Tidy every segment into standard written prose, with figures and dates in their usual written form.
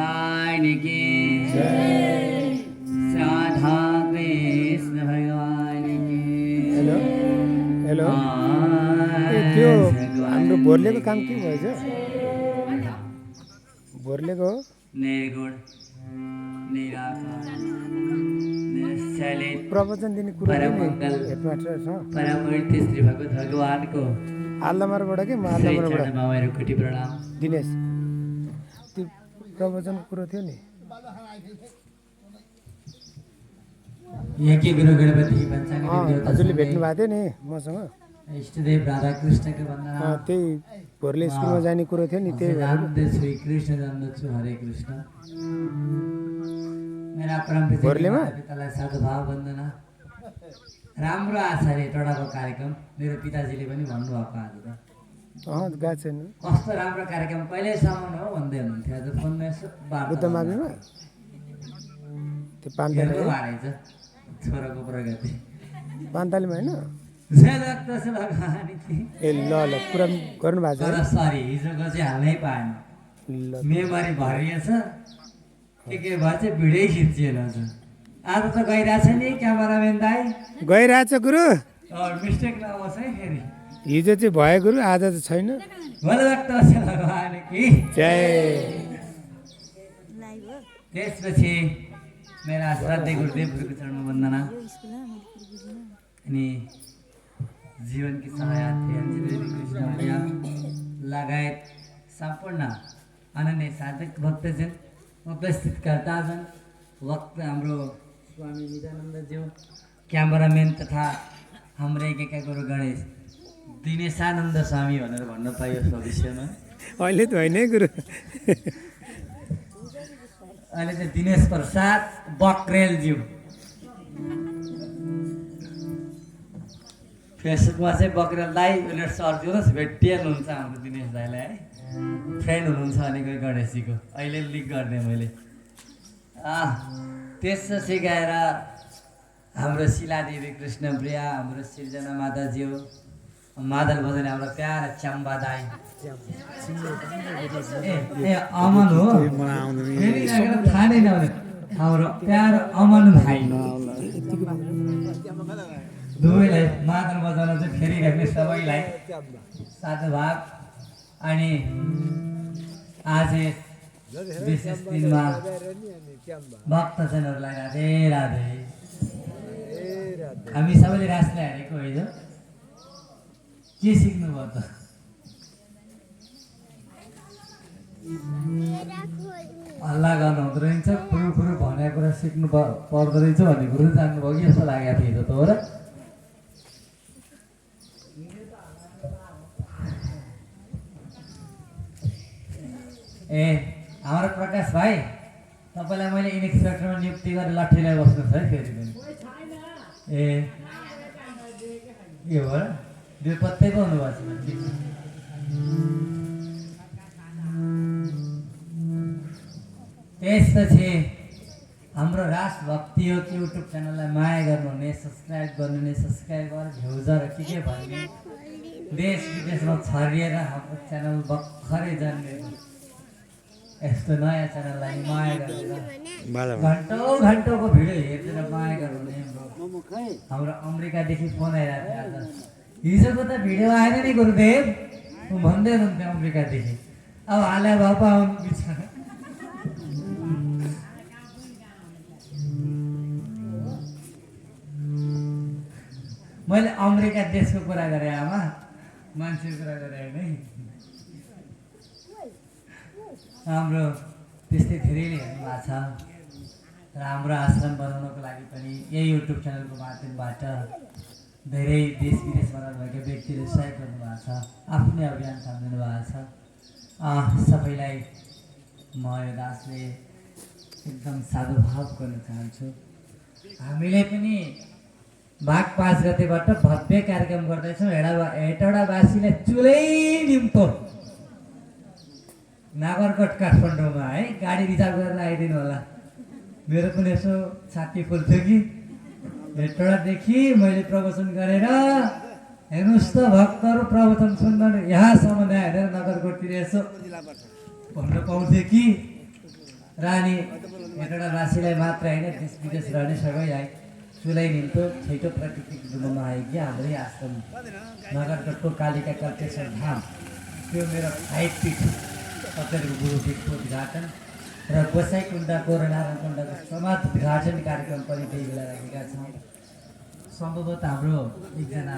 भगवान की राधा कृष्ण भगवान की hello hello त्यो हाम्रो बोर्लेको काम के भएछ बोर्लेको निर्गुण निराकार निश्चलित प्रवचन दिने कुरो थियो नि परमंगल हेडमास्टरसँग परमूर्ति श्री भगवान को आल्लामारबाट के म श्री आल्लामारबाट चरणमा मेरो कोटि प्रणाम। दिनेश त्यो प्रवचनको कुरो थियो नि यज्ञ गुरु गणपति पञ्चाङ्ग देवता हजुरले भेट्नु भएको थियो नि मसँग इष्टदेव राधा कृष्णको वन्दना त्यही भोरले स्कुलमा जाने कुरो थियो नि त्यही भएर जान्दछु कृष्ण जान्दछु हरे कृष्ण मेरा परम भोरलेमा? पितालाई साधुभाव वन्दना। राम्रो आचार्य टोडाको कार्यक्रम मेरो पिताजीले पनि भन्नुभएको आज त गएको छैन कस्तो राम्रो कार्यक्रम कहिलेसम्म हो भन्दै हुनुहुन्थ्यो। आज फोनमा यसो बुद्ध माग्नेमा त्यो पान्ताली हेर्नु रहेछ छोराको प्रगति पान्तालीमा होइन ए ल ल पुरा गर्नु भएको छ तर सरी हिजोको चाहिँ हाल्नै पाएन ल मेमोरी भरिएछ के भएर चाहिँ भिडियो खिचिएन आज आज त गइरहेछ नि क्यामेराम्यान दाइ गइरहेछ गुरु मिस्टेक नहोस् है फेरि हिजो चाहिँ भयो गुरु आज त छैन भगवान की जय त्यसपछि मेरा श्रद्धेय गुरुदेवहरूको चरणमा वन्दना अनि जीवनकी सहायत्री अन्जली कृष्ण लगायत सम्पूर्ण अनन्य साधक भक्तजन उपस्थितकर्ताजन वक्त हाम्रो स्वामी नित्यानन्दज्यू क्यामेराम्यान तथा हाम्रो एकेका गुरु गणेश दिनेशानन्द स्वामी भनेर भन्न पाइयो भविष्यमा अहिले त होइन है गुरु अहिले चाहिँ दिनेश प्रसाद बक्रेलज्यू फेसबुकमा चाहिँ बक्रेल दाई उसले सर्च गर्नुहोस् भेटिहाल्नुहुन्छ हाम्रो दिनेश दाईलाई है फ्रेन्ड हुनुहुन्छ भनेको गणेशजीको अहिले लिक गरिदिएँ मैले त्यसपछि गएर हाम्रो शिलादेवी कृष्णप्रिया हाम्रो सृजना माताज्यू मादल बजाउने हाम्रो प्यार चम्बा दाई ए अमन हो फेरि थाहा नै नहुने हाम्रो प्यार अमन भाइ दुवैलाई मादल बजाउन चाहिँ फेरि राख्ने सबैलाई साधुभाव अनि आज विशेष दिनमा भक्तजनहरूलाई राधे राधे। हामी सबैले रासले हालेको हिजो के सिक्नुभयो त हल्ला गर्नु हुँदो रहेछ फुरु फुरु भनेको कुरा सिक्नु पर्दो रहेछ भन्ने कुरो जान्नुभयो कि जस्तो लागेको थियो हिजो त हो र ए हाम्रो प्रकाश भाइ तपाईँलाई मैले इन्सपेक्टरमा नियुक्ति गरेर लट्ठीलाई बस्नुहोस् है फेरि पनि ए के हो र बेपत्तै पो हुनुभएको छ त्यसपछि हाम्रो रास भक्ति हो युट्युब च्यानललाई माया गर्नुहुने सब्सक्राइब गर्नुहुने सब्सक्राइब गरेर भ्युज र के भन्ने देश विदेशमा छरिएर हाम्रो च्यानल भर्खरै जन्मेको यस्तो नयाँ च्यानललाई माया गरेर घन्टौँको भिडियो हेरेर माया गर्नुहुने हाम्रो अमेरिकादेखि फोन आइरहेको थियो आज हिजोको त भिडियो आएन नि गुरुदेव भन्दै हुनुहुन्थ्यो अमेरिकादेखि अब हाले बाबा आउनु बिचमा मैले अमेरिका देशको कुरा गरेँ आमा मान्छेको कुरा गरेँ होइन है हाम्रो त्यस्तै धेरैले हेर्नु भएको छ र हाम्रो आश्रम बनाउनको लागि पनि यही युट्युब च्यानलको माध्यमबाट धेरै देश विदेशबाट भएका व्यक्तिले सहयोग गर्नुभएको छ आफ्नै अभियान थामिदिनु भएको छ सबैलाई म यो दासले एकदम साधुभाव गर्न चाहन्छु। हामीले पनि भाग 5 गतेबाट भव्य कार्यक्रम गर्दैछौँ हेटौडावासीलाई चुलै निम्तो नागरकोट काठमाडौँमा है गाडी रिजर्भ गरेर आइदिनु होला मेरो पनि यसो छाती फुल्थ्यो कि हेटौडादेखि मैले प्रवचन गरेर हेर्नुहोस् त भक्तहरू प्रवचन सुन्न यहाँसम्म हेरेर नगरकोटतिर यसो भन्न पाउँथ्यो कि र अनि हेटडावासीलाई मात्र होइन देश विदेश रहने सबैलाई चुलाइ निम्तो छैटौँ प्राकृतिक डुल्नुमा आएकी हाम्रै आश्रम नगरकोटको कालिका कल्पेश्वर धाम त्यो मेरो 5 फिट 70 गुरुपीठको उद्घाटन र गोसाइकुण्डको र नारायणकुण्डको समाज उद्घाटन कार्यक्रम पनि त्यही बेला राखेका छौँ। सम्भवतः हाम्रो एकजना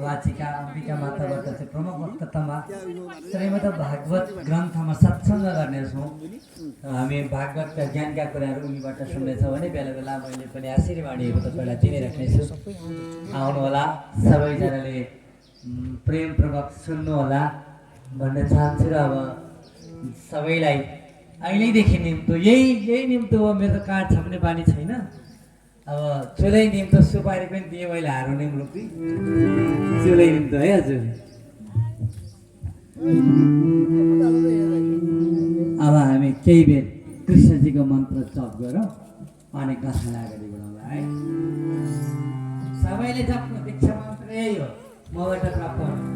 वाचिका अम्बिका माताबाट चाहिँ प्रमुख वक्तामा श्रीमद् भागवत ग्रन्थमा सत्सङ्ग गर्नेछौँ। हामी भागवतका ज्ञानका कुराहरू उनीबाट सुन्नेछौँ भने बेला बेला मैले पनि आशीर्वाणीहरू तपाईँलाई दिइराख्नेछु। आउनुहोला सबैजनाले प्रेमपूर्वक सुन्नुहोला भन्न चाहन्छु। र अब सबैलाई अहिलेदेखि निम्तो यही निम्तो हो। मेरो त काठ छाप्ने बानी छैन। अब चुलै निम्तो सुपारी पनि दिएँ मैले हारो निम्ति चुलै निम्तो है हजुर। अब हामी केही बेर कृष्णजीको मन्त्र जप गरौँ अनि कथालाई अगाडि बढाउँला है। सबैले जप्नु दीक्षा मन्त्र यही हो मबाट प्राप्त हुनु।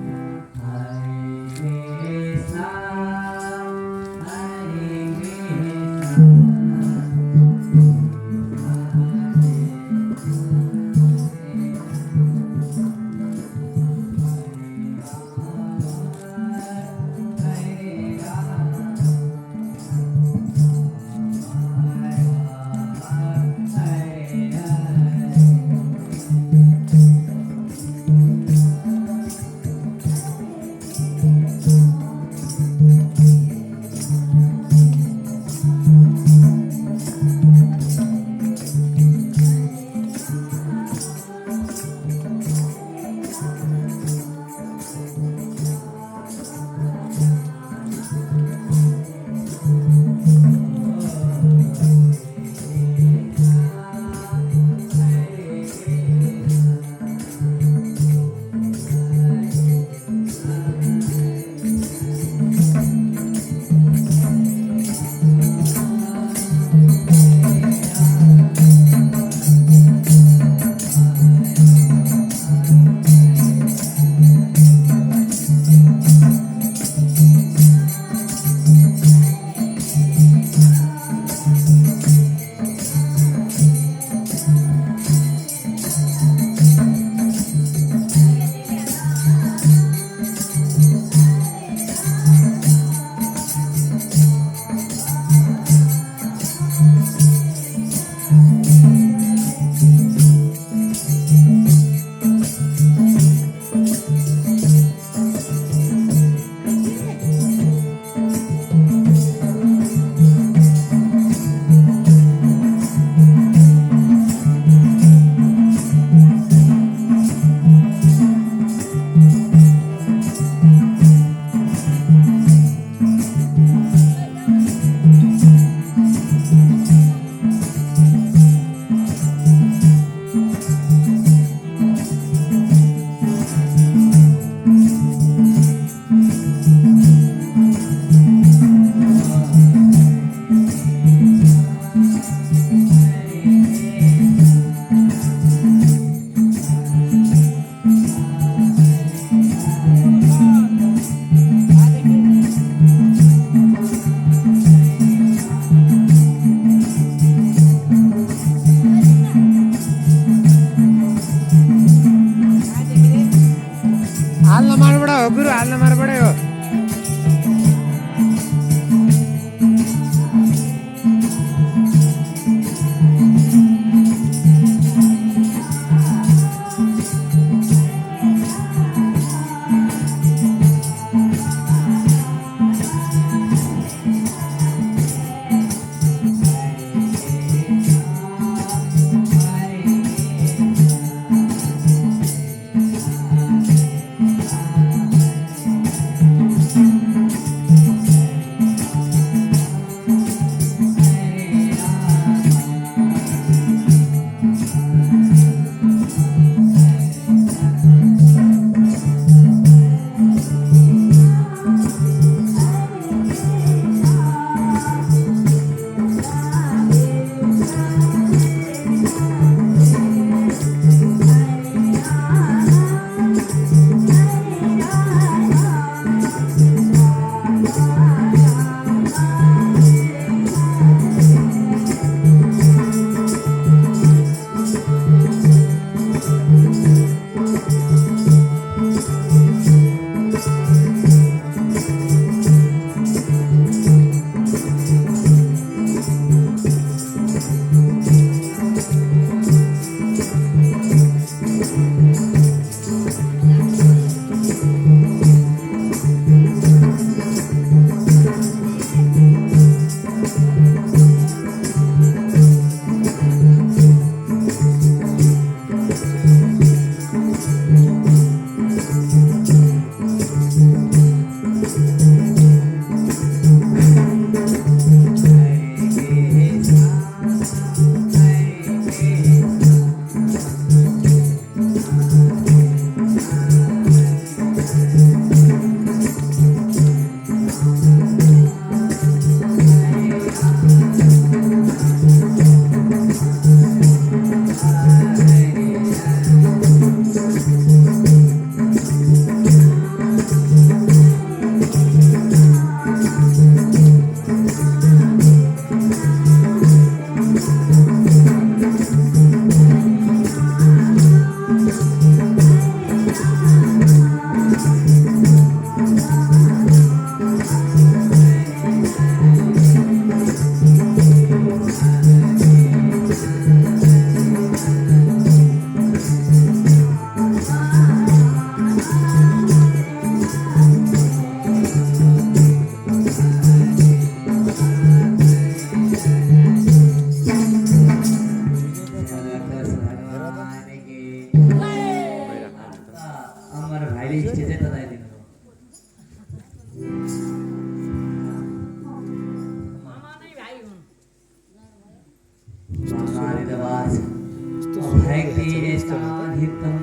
साधितं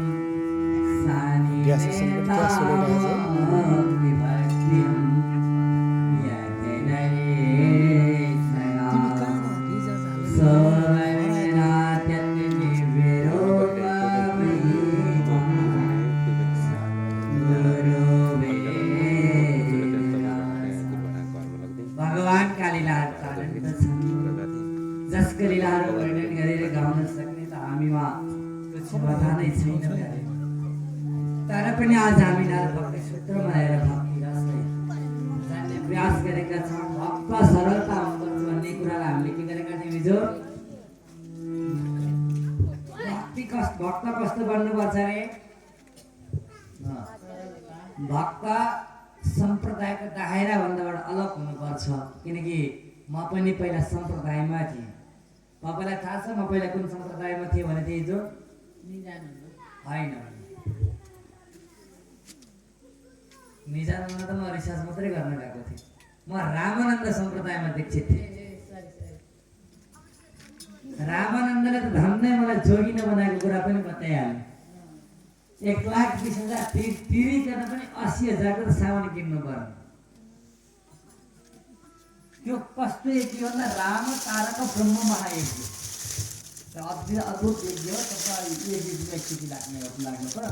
ग्यास सिस्टम पनि क्या स्लो रहेछ। विभक्तिं यतेनै भगवान का लीलाहरू अनन्त छन्, जसको लीलाहरू वर्णन गरेर गाउन सक्ने त हामीमा त्यो क्षमता नै छैन प्यारे। तर पनि आज हामीलाई भक्ति सूत्रमा आएर भक्ति रसलाई जान्ने प्रयास गरेका छौँ। भक्त सरलता हुनुपर्छ भन्ने कुरालाई हामीले के गरेका थियौँ हिजो? भक्त कस्तो बन्नुपर्छ अरे? भक्त सम्प्रदायको दायराभन्दाबाट अलग हुनुपर्छ। किनकि म पनि पहिला सम्प्रदायमा थिएँ। तपाईँलाई थाहा छ म पहिला कुन सम्प्रदायमा थिएँ भने थिएँ हिजो? होइन, निजानमा त म रिसर्च मात्रै गर्न गएको थिएँ। म रामानन्द सम्प्रदायमा दीक्षित थिएँ। रामानन्दले त धन्नै मलाई जोगी नबनाएको कुरा पनि बताइहाल्यो। 1,20,000 तिरिकन पनि 80,000 को सामान किन्नु पर्ने। त्यो कस्तो यज्ञ भन्दा राम तारक ब्रह्म महायज्ञ। अद्भुत यज्ञ हो। तपाईँ यज्ञलाई के लाग्नु पर्यो?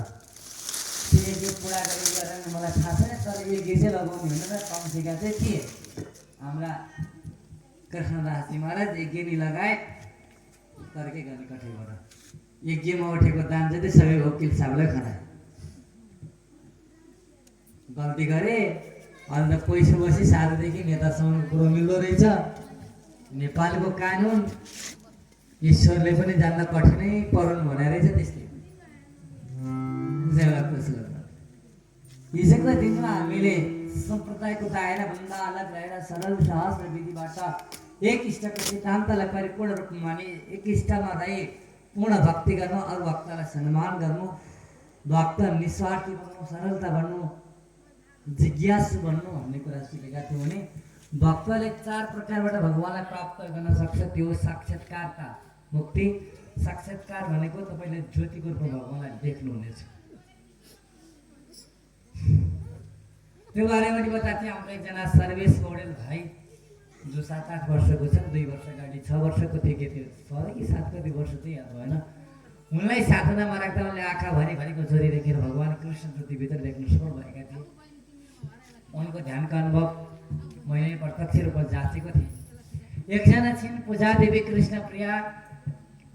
त्यो यज्ञ पुरा गरेर मलाई थाहा छैन, तर यज्ञ चाहिँ लगाउने होइन र कम्सीका चाहिँ थिए हाम्रा कृष्णदासजी महाराज यज्ञ नि लगाए। तर के गर्ने कठैबाट यज्ञमा उठेको दान चाहिँ सबै वकिल साहबलाई खनाए। गल्ती गरे अन्त पैसा बसी साधुदेखि नेतासम्म कुरो मिल्दो रहेछ। नेपालको कानुन ईश्वरले पनि जान्न कठिनै पराउनु भने रहेछ। त्यस्तै हिजोको दिनमा हामीले सम्प्रदायको दायराभन्दा अलग रहेर सरल सहज र विधिबाट एक इष्टको सिद्धान्तलाई परिपूर्ण रूपमा माने एक इष्टमा रही पूर्ण भक्ति गर्नु, अरू भक्तलाई सम्मान गर्नु, भक्त निस्वार्थी बन्नु, सरलता बन्नु, जिज्ञासु बन्नु भन्ने कुरा सिकेका थियौँ भने भक्तले 4 प्रकारबाट भगवानलाई प्राप्त गर्न सक्छ। त्यो साक्षात्कारता मुक्ति। साक्षात्कार भनेको तपाईँले ज्योतिको रूपमा भगवानलाई देख्नुहुनेछ। त्यो बारेमा पनि बताएको थिएँ। हाम्रो एकजना सर्वेश पौडेल भाइ जो 7-8 वर्षको छ, 2 वर्ष अगाडि 6 वर्षको थियो के थियो, 6 कि 7 कति वर्ष चाहिँ याद भएन। उनलाई साधनामा राख्दा उनले आँखा भरिभरिको जोरी देखेर भगवान कृष्ण ज्योतिभित्र देख्नु सफल भएका थिए। उनको ध्यानको अनुभव मैले प्रत्यक्ष रूपमा जाँचेको थिएँ। एकजना छिन् पूजा देवी कृष्ण प्रिया,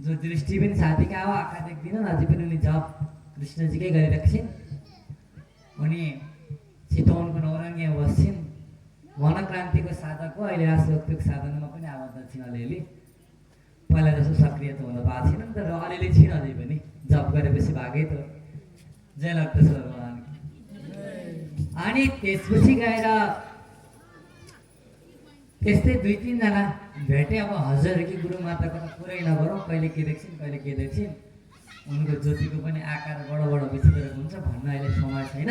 जो दृष्टि पनि साथीका हो, आँखा देख्दिनन्, अझै पनि उनी जप कृष्णजीकै गरिरहेको छिन्। उनी चितवनको नौरङ्गीमा बस्छिन्। मनक्रान्तिको साधक हो। अहिले राष्ट्रभक्तिको साधनामा पनि आबद्ध छिन् अलिअलि। पहिला जस्तो सक्रिय त हुन पाएको छैन, तर अलिअलि छिन् अझै पनि। जप गरेपछि भागै त जय लाग्दछ भगवान। अनि त्यसपछि गएर त्यस्तै 2-3 जना भेटे। अब हजुर कि गुरु माताको त कुरै नगरौँ, कहिले के देख्छिन् कहिले के देख्छिन्। उनको ज्योतिको पनि आकार बडो बडो विचित्र हुन्छ भन्न अहिले समय छैन।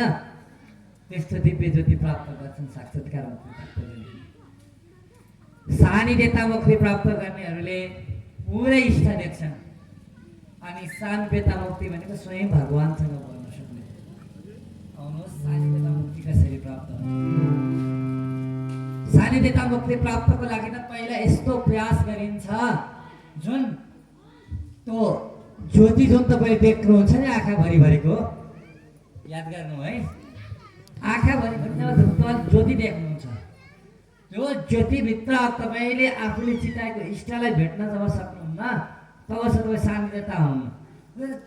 त्यस्तो दिव्य ज्योति प्राप्त गर्छन्, साक्षात्कार मुक्ति प्राप्त गर्ने। सानिध्यता मुक्ति प्राप्त गर्नेहरूले पुरै इष्ट देख्छन्। अनि सानिध्यता मुक्ति भनेको स्वयं भगवानसँग बोल्न सक्ने। आउनुहोस्, सानिध्यता मुक्ति कसरी प्राप्त हुन्छ? सानिध्यता मुक्ति प्राप्तको लागि त पहिला यस्तो प्रयास गरिन्छ, जुन त्यो ज्योति जुन तपाईँले देख्नुहुन्छ नि आँखा भरिभरिको, याद गर्नु है। आँखा भरिभरि ज्योति देख्नुहुन्छ, त्यो ज्योतिभित्र तपाईँले आफूले चिताएको इष्टलाई भेट्न जब सक्नुहुन्न तब तपाईँ सानिध्यता हुनु।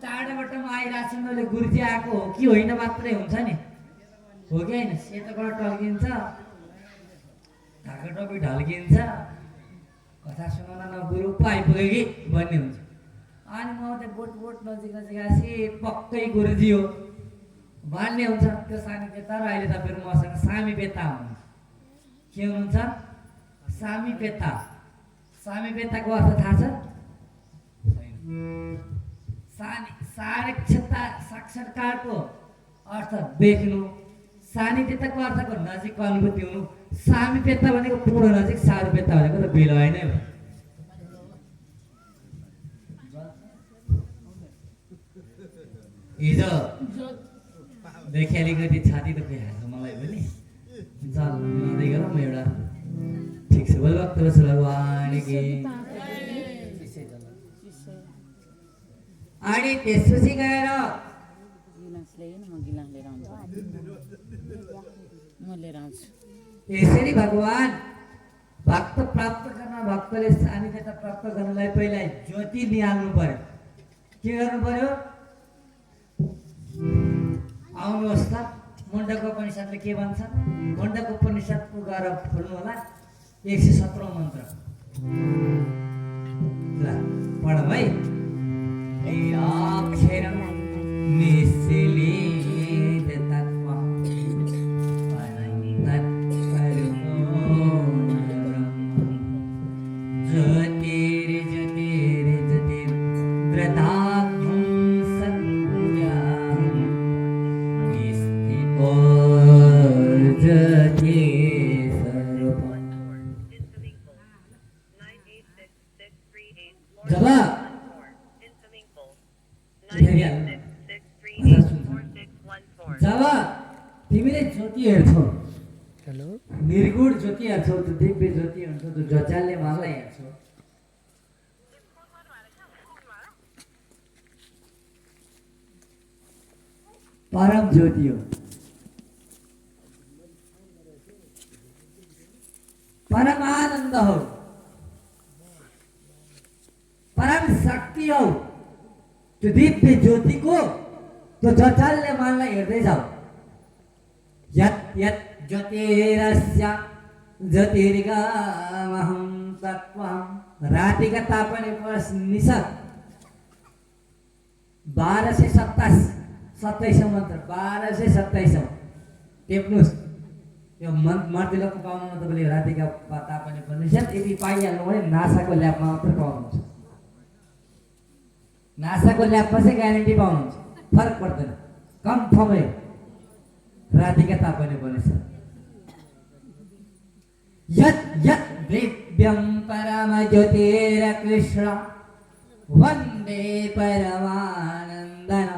टाढाबाट म आइरहेको छु, मैले गुरुजी आएको हो कि होइन मात्रै हुन्छ नि, हो कि होइन? सेतोबाट टल्किन्छ, ढाका टोपी ढल्किन्छ, कथा सुनाउन न गुरु पो आइपुग्यो कि भन्ने हुन्छ। अनि म त्यो बोट नजिक आएपछि पक्कै गुरुजी हो भन्ने हुन्छ। त्यो सानिध्यता। र अहिले तपाईँहरू मसँग सामिप्यता हुनुहुन्छ। के हुनुहुन्छ? सामिप्यता। सामिप्यताको अर्थ थाहा छ? साक्षात्कारको अर्थ देख्नु, सानिध्यताको अर्थको नजिकको अनुभूति हुनु, सामिप्यता भनेको पूर्ण नजिक, सारूप्यता भनेको त विलय नै हो। हिजोदेखि अलिकति छाती दुखिहाल्छ मलाई पनि चल मिलाउँदै गरौँ म एउटा ठिक छ बोल भक्त भगवान की अनि त्यसपछि गएर यसरी भगवान भक्त प्राप्त गर्न भक्तले सानिध्यता प्राप्त गर्नलाई पहिला ज्योति निहाल्नु पर्यो के गर्नु पर्यो आउनुहोस् त मुण्डको उपनिषदले के भन्छ मुण्डको उपनिषदको गएर खोल्नु होला 117औं मन्त्र ल पढौँ है अक्षरम निश्चलित तत्त्व ज्योतिर्ज्योतिर्ज्योतिर्व्रताभं सत्यां स्थितो ज्योतिस्वरूपम् जब जब तिमीले ज्योति हेर्छौ हेलो निर्गुण ज्योति हेर्छौ त्यो दिव्य ज्योति हुन्छ त्यो जचाल्ने माललाई हेर्छौ परम ज्योति हो परम आनन्द हो परम शक्ति हो त्यो दिव्य ज्योतिको त्यो जचाल्ने माललाई हेर्दै जाऊ यत् यत् ज्योतिरस्य ज्योतिर्गमहं तत्त्वं रातिका तापने वर्ष निशा 1227 मन्त्र 1227 टेप्नुस् यो मर्दिलोको पाउनु तपाईँले रातिका तापने पर्नेछ यदि पाइहाल्नु भने नासाको ल्याबमा मात्र पाउनुहुन्छ नासाको ल्याबमा चाहिँ ग्यारेन्टी पाउनुहुन्छ फरक पर्दैन कन्फर्मै रातिका तापने पर्नेछ यत् यत् दिव्यं परम ज्योतिर्कृष्ण वन्दे परमानन्दनं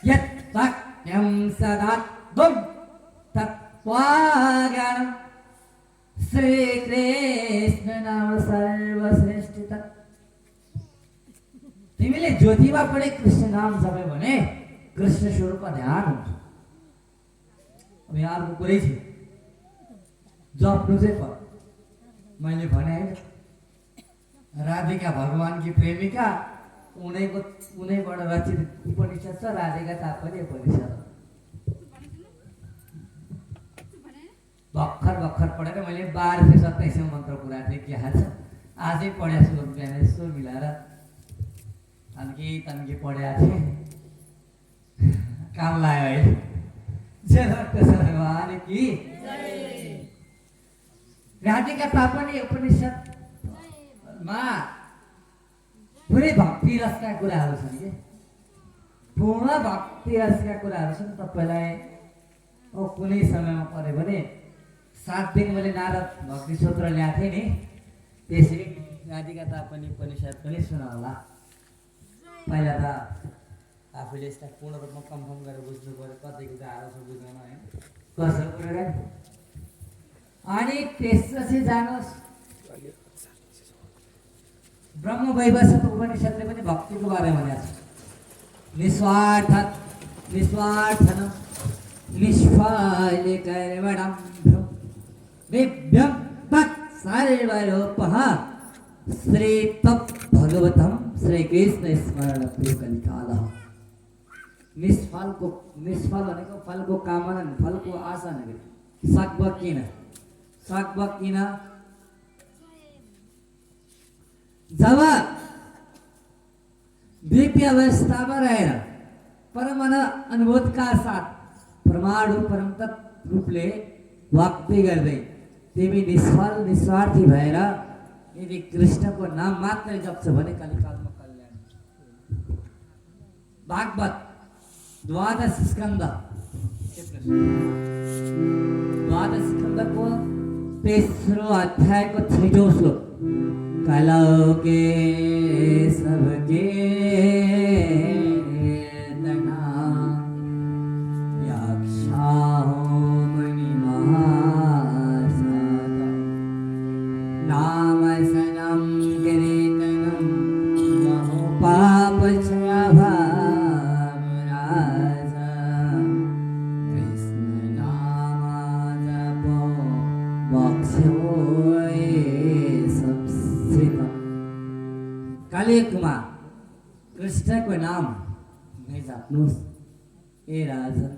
यत् सत्यं सदात्मं तत्त्वाज्ञानं श्रीकृष्ण नाम सर्वश्रेष्ठता तिमीले ज्योतिमा पनि कृष्ण नाम जप्यो भने कृष्ण स्वरूपमा ध्यान हुन्छ अब यहाँ अर्को कुरै छ जप्नु चाहिँ पर्यो मैले भने राधिका भगवान की प्रेमिका उनैबाट रचित उपनिषद छ राधिका तापनि उपनिषद भर्खर पढेर मैले 1227 मन्त्र कुरा थिएँ के हाल्छ आजै पढेको छु बिहान यसो मिलाएर तन्के पढेको थिएँ काम लाग्यो है जय कृष्ण भगवान की राधिका तापनि उपनिषदमा पुरै भक्ति रसका कुराहरू छन् के पूर्ण भक्ति रसका कुराहरू छन् तपाईँलाई कुनै समयमा पऱ्यो भने 7 दिन मैले नारद भक्ति सूत्र ल्याएको थिएँ नि त्यसरी राधिका तापनि उपनिषद पनि सुनाउला पहिला त आफूले यसलाई पूर्ण रूपमा कन्फर्म गरेर बुझ्नु पऱ्यो कतिको गाह्रो छ बुझ्न है कसो कुरा अनि त्यसपछि जानुहोस् ब्रह्म वैवर्षिक उपनिषदले पनि भक्तिको बारेमा भनेको छ निस्वार्थन निष्फल कर्मणं दिव्यं तत् सर्वरूपः श्री तत् भगवतं श्री कृष्ण स्मरण कलिकालः निष्फल भनेको फलको कामना फलको आशा नगरी सकब किन जब दिव्य अवस्थामा रहेर परम अनुभूतका साथ परमाणु परम तत्व रूपले भक्ति गर्दै तिमी निस्वार्थी भएर यदि कृष्णको नाम मात्रै जप्छ भने कलिकालमा कल्याण भागवत 12 स्कन्द को 3रो अध्यायको 6औं श्लोक कलौ के सबके कलियुगमा कृष्णको नाम नजाप्नुहोस्। ए राजन,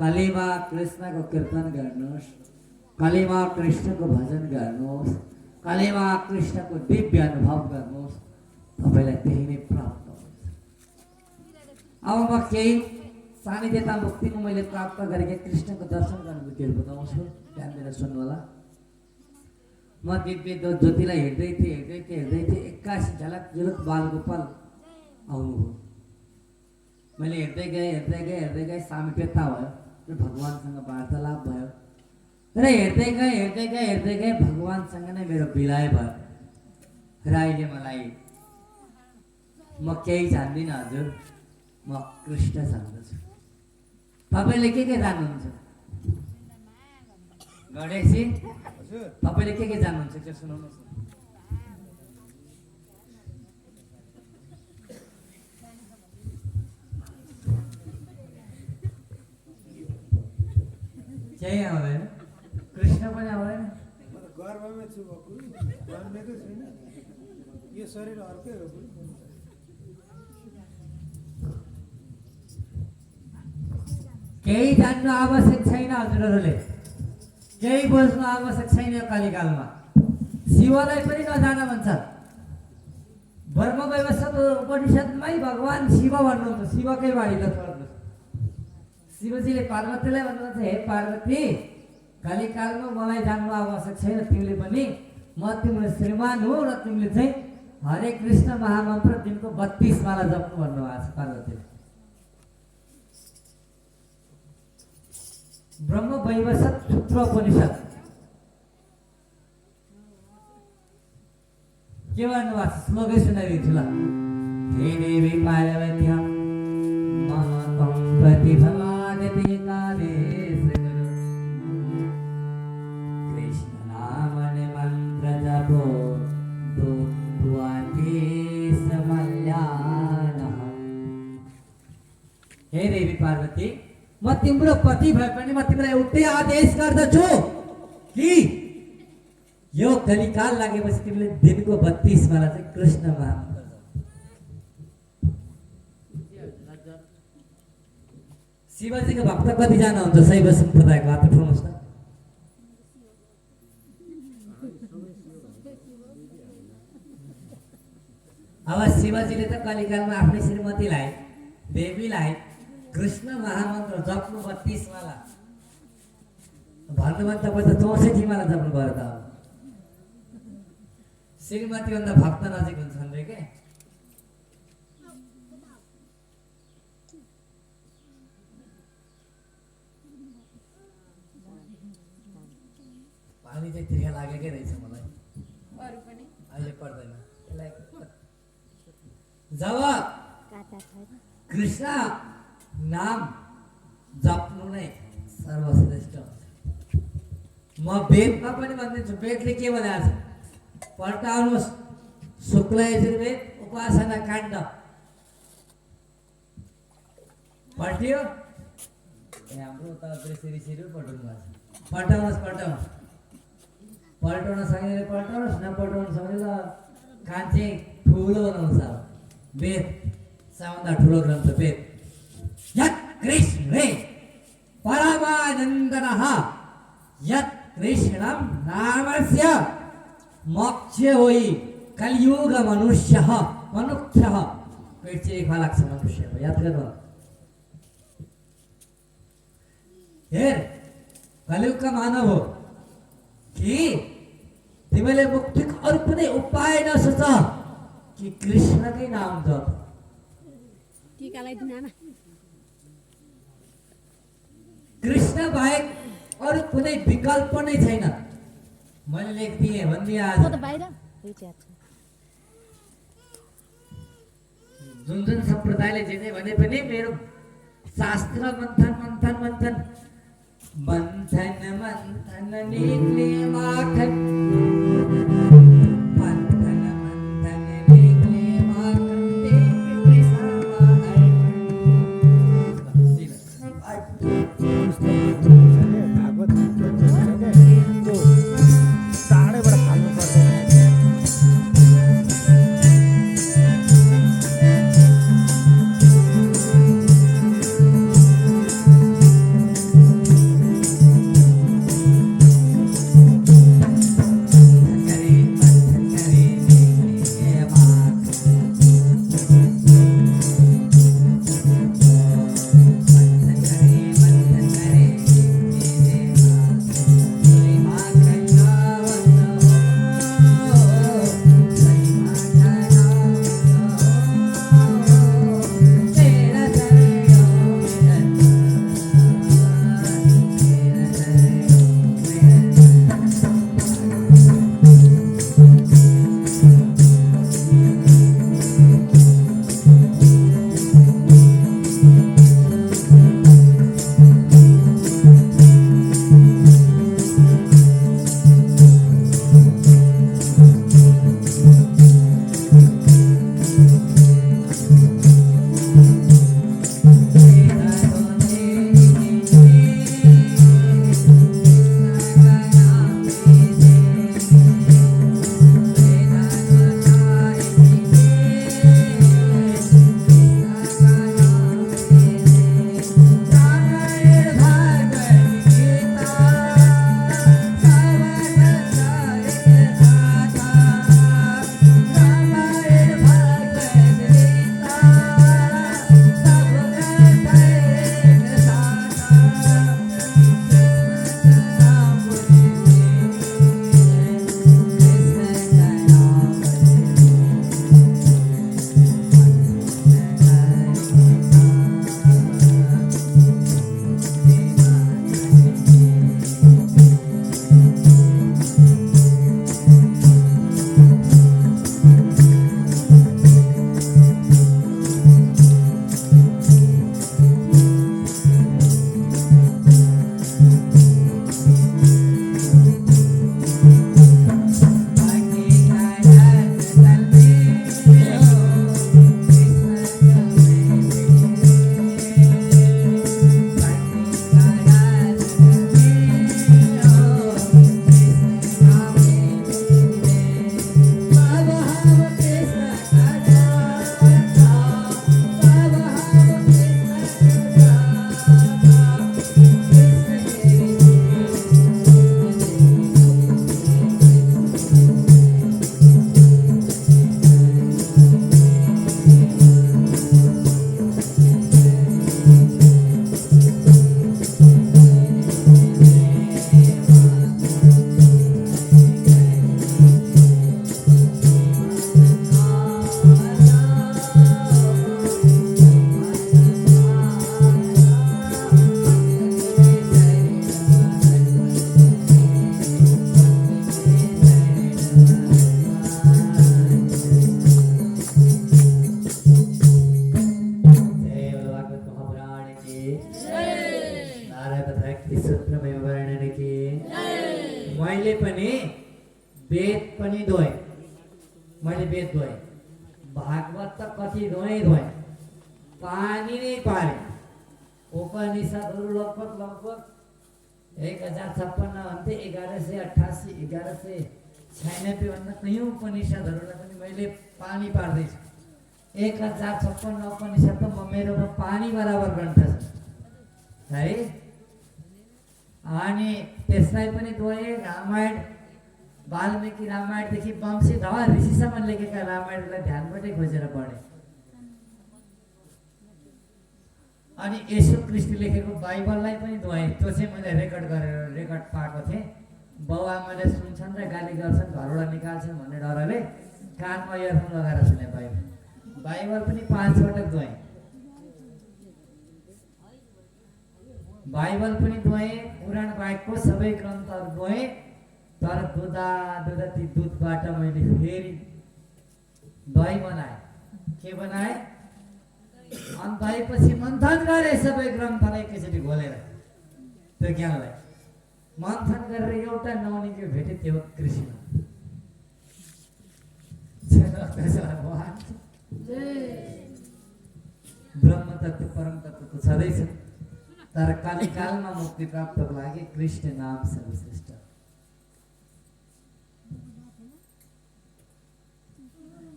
कलिमा कृष्णको कीर्तन गर्नुहोस्, कलिमा कृष्णको भजन गर्नुहोस्, कलिमा कृष्णको दिव्य अनुभव गर्नुहोस्, तपाईँलाई त्यही नै प्राप्त हुन्छ। अब म केही सानिध्यता मुक्तिमा मैले प्राप्त गरेको कृष्णको दर्शन गर्नुभूतिहरू बताउँछु, ध्यान दिएर सुन्नु होला। म दिव्य ज्योतिलाई हेर्दै थिएँ, एक्कासी झलक झुलक बालगोपाल आउनुभयो। मैले हेर्दै गएँ सामिप्यता भयो र भगवान्सँग वार्तालाप भयो र हेर्दै गएँ भगवान्सँग नै मेरो विलय भयो। र अहिले मलाई म केही जान्दिनँ हजुर, म कृष्ण जान्दछु। तपाईँले के जान्नुहुन्छ? गणेशजी, तपाईँले के जान्नुहुन्छ त्यो सुनाउनुहोस्। केही आउँदैन, कृष्ण पनि आउँदैन। गर्भमै छु बकु, जन्मेकै छैन, यो शरीर अर्कै हो। केही जान्नु आवश्यक छैन हजुरहरूले, केही बोल्नु आवश्यक छैन। यो कलिकालमा शिवलाई पनि नजान भन्छ। ब्रह्म वैवस्वत उपनिषदमै भगवान् शिव भन्नुहुन्छ, शिवकै वाणी त छोड्नुहोस्। शिवजीले पार्वतीलाई भन्नुहुन्छ, हे पार्वती, कलिकालमा मलाई जान्नु आवश्यक छैन, तिमीले पनि, म तिम्रो श्रीमान हो र तिमीले चाहिँ हरे कृष्ण महामन्त्र दिनको 32 माला जप्नु भन्नुभएको छ पार्वतीले। ब्रह्म वैवस्वत सूत्र उपनिषद के भन्नुभएको छ? श्लोकै सुनाइदिन्छु ल। हे देवी पार्वती महात्म प्रतिभवादति काले कृष्ण नाम मंत्र जपो दुद्वाति समल्यान। हे देवी पार्वती, म तिम्रो पति भए पनि म तिमीलाई एउटै आदेश गर्दछु कि यो कलिकाल लागेपछि तिमीले दिनको 32 माला चाहिँ कृष्ण महामन्त्र। शिवजीको भक्त कतिजना हुन्छ शैव सम्प्रदायको? हात उठाउनुहोस् त। अब शिवजीले त कलिकालमा आफ्नै श्रीमतीलाई देवीलाई कृष्ण महामन्त्र जप्नु 32 माला भन्नुभयो। तपाईँ त 64 माला जप्नु भयो त। अब श्रीमती भन्दा भक्त नजिक हुन्छन् रे के। पानी चाहिँ तिर्खा लागेकै रहेछ मलाई, अहिले पर्दैन। जब कृष्ण नाम जप्नु नै सर्वश्रेष्ठ हुन्छ। म वेदमा पनि भनिदिन्छु, वेदले के भनेको छ पल्टाउनुहोस्। शुक्ल यजुर्वेद उपासना काण्ड पल्टियो। ए हाम्रो त सिरी पल्टाउनु भएको छ। पल्टाउनुहोस्। पल्टाउन सक्नेले पल्टाउनुहोस्, नपल्टाउन सक्नेले कान चाहिँ ठुलो बनाउँछ। वेद सबभन्दा ठुलो ग्रन्थ वेद। यत् कृष्णे परमानन्दनः यत् कृष्णं नामस्य मोक्ष होइ कलियुग मनुष्यः मनुष्यः। पेट चाहिँ एक लाग्छ मनुष्यको, याद गर्नु। हेर, कलियुगका मानव हो कि तिमीले मुक्तिको अरू कुनै उपाय नसोच कि कृष्णकै नाम जप। कृष्ण बाहेक अरू कुनै विकल्प नै छैन। मैले लेख्दिएँ भनिदिएँ आज। जुन सम्प्रदायले जे भने पनि मेरो शास्त्र मन्थन निक्ले माखन। पनि धोएँ, मैले वेद धोएँ, भागवत त कति धोएँ, पानी नै पारेँ। उपनिषदहरू लगभग 1056 भन्थे, 1188 1196 भन्दा कयौँ उपनिषदहरूलाई पनि मैले पानी पार्दैछु। 1056 उपनिषद त मेरोमा पानी बराबर ग्रन्थ छ है। अनि त्यसलाई पनि धोएँ। रामायण, वाल्मिकी रामायणदेखि वंशीधर ऋषिसम्म लेखेका रामायणलाई ध्यानबाटै खोजेर पढेँ। अनि येशू ख्रिस्ट लेखेको बाइबललाई पनि धोएँ। त्यो चाहिँ मैले रेकर्ड पाएको थिएँ। बाउ आमाले सुन्छन् र गाली गर्छन्, घरबाट निकाल्छन् भन्ने डरले कानमा इयरफोन लगाएर सुने। बाइबल पनि 5 पटक धोएँ। बाइबल पनि धोएँ, पुराण बाहेकको सबै ग्रन्थहरू धोएँ। तर दुधा ती दुधबाट मैले फेरि दही बनाएँ। के बनाएँ? अनि दहीपछि मन्थन गरेँ सबै ग्रन्थलाई एकैचोटि घोलेर। त्यो ज्ञानलाई मन्थन गरेर एउटा नौनीको भेटेँ, त्यो कृष्ण। ब्रह्म तत्व परम तत्व त छँदैछ, तर कलिकालमा मुक्ति प्राप्तको लागि कृष्ण नाम सर्वश्रेष्ठ।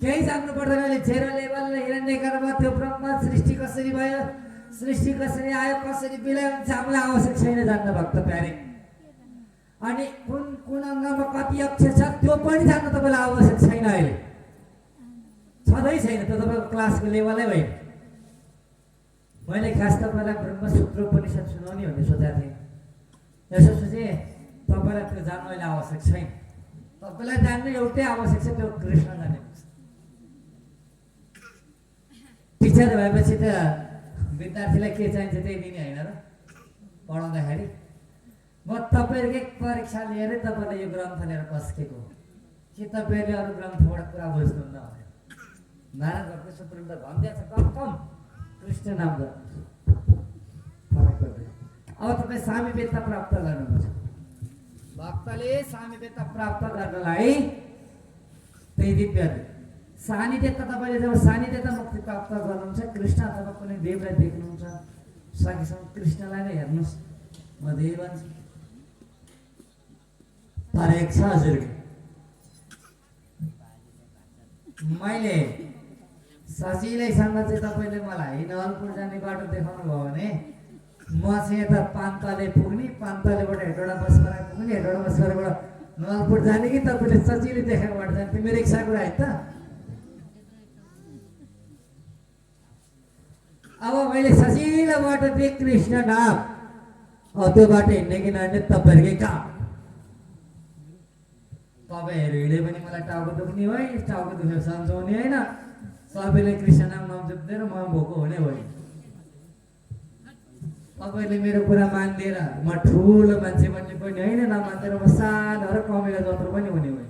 केही जान्नु पर्दैन। जेरो लेभल हिरण्यगर्भ त्यो ब्रह्म सृष्टि कसरी भयो, सृष्टि कसरी आयो, कसरी विलय हुन्छ, हामीलाई आवश्यक छैन जान्न भक्त प्यारे। अनि कुन अङ्गमा कति अक्षर छ त्यो पनि जान्न तपाईँलाई आवश्यक छैन। अहिले छँदै छैन, त्यो तपाईँको क्लासको लेभलै होइन। मैले खास तपाईँलाई ब्रह्मसूत्र उपनिषद सुनाउने भन्ने सोचेको थिएँ। यसो सोचेँ तपाईँलाई त्यो जान्नु अहिले आवश्यक छैन। तपाईँलाई जान्नु एउटै आवश्यक छ, त्यो कृष्ण जान्ने। टिचर भएपछि त विद्यार्थीलाई के चाहिन्छ त्यही दिने होइन र पढाउँदाखेरि। म तपाईँहरूकै परीक्षा लिएर तपाईँले यो ग्रन्थ लिएर पस्केको कि तपाईँहरूले अरू ग्रन्थबाट कुरा बुझ्नुहुन्न भने नारायणको सूत्र त भन्दै छ कम कृष्ण नाम फरक पर्दैन। अब तपाईँ सामीप्यता प्राप्त गर्नुहुन्छ। भक्तले सामीप्यता प्राप्त गर्नलाई त्यही दिव्य सानिध्यता, तपाईँले जब सानिध्यता मुक्ति प्राप्त गर्नुहुन्छ, कृष्ण अथवा कुनै देवलाई देख्नुहुन्छ, सकेसम्म कृष्णलाई नै हेर्नुहोस्। म देव भन्छु। तर एक छ हजुर, मैले सजिलैसँग चाहिँ तपाईँले मलाई नवलपुर जाने बाटो देखाउनु भयो भने म चाहिँ यता पान्तले पुग्ने, पान्तलेबाट हेटौडा बस गरेर पुग्ने, हेटौडा बस गरेर नवलपुर जाने कि तपाईँले सजिलै देखाएको बाटो जाने। त्यो मेरो इच्छा कुरा है त। अब मैले सजिलो बाटो दिएँ कृष्ण नाम। अब त्यो बाटो हिँड्ने कि नहिँड्ने तपाईँहरूकै काम। तपाईँहरू हिँडे पनि मलाई टाउको दुख्ने हो, टाउको दुखेर सम्झाउने होइन। सबैले कृष्ण नाम नजप्दैन म भोको हुने भयो। तपाईँले मेरो कुरा मानिदिएर म ठुलो मान्छे बन्ने पनि होइन, नमानिदिएर म सानो र कमेला जत्रो पनि हुने भयो।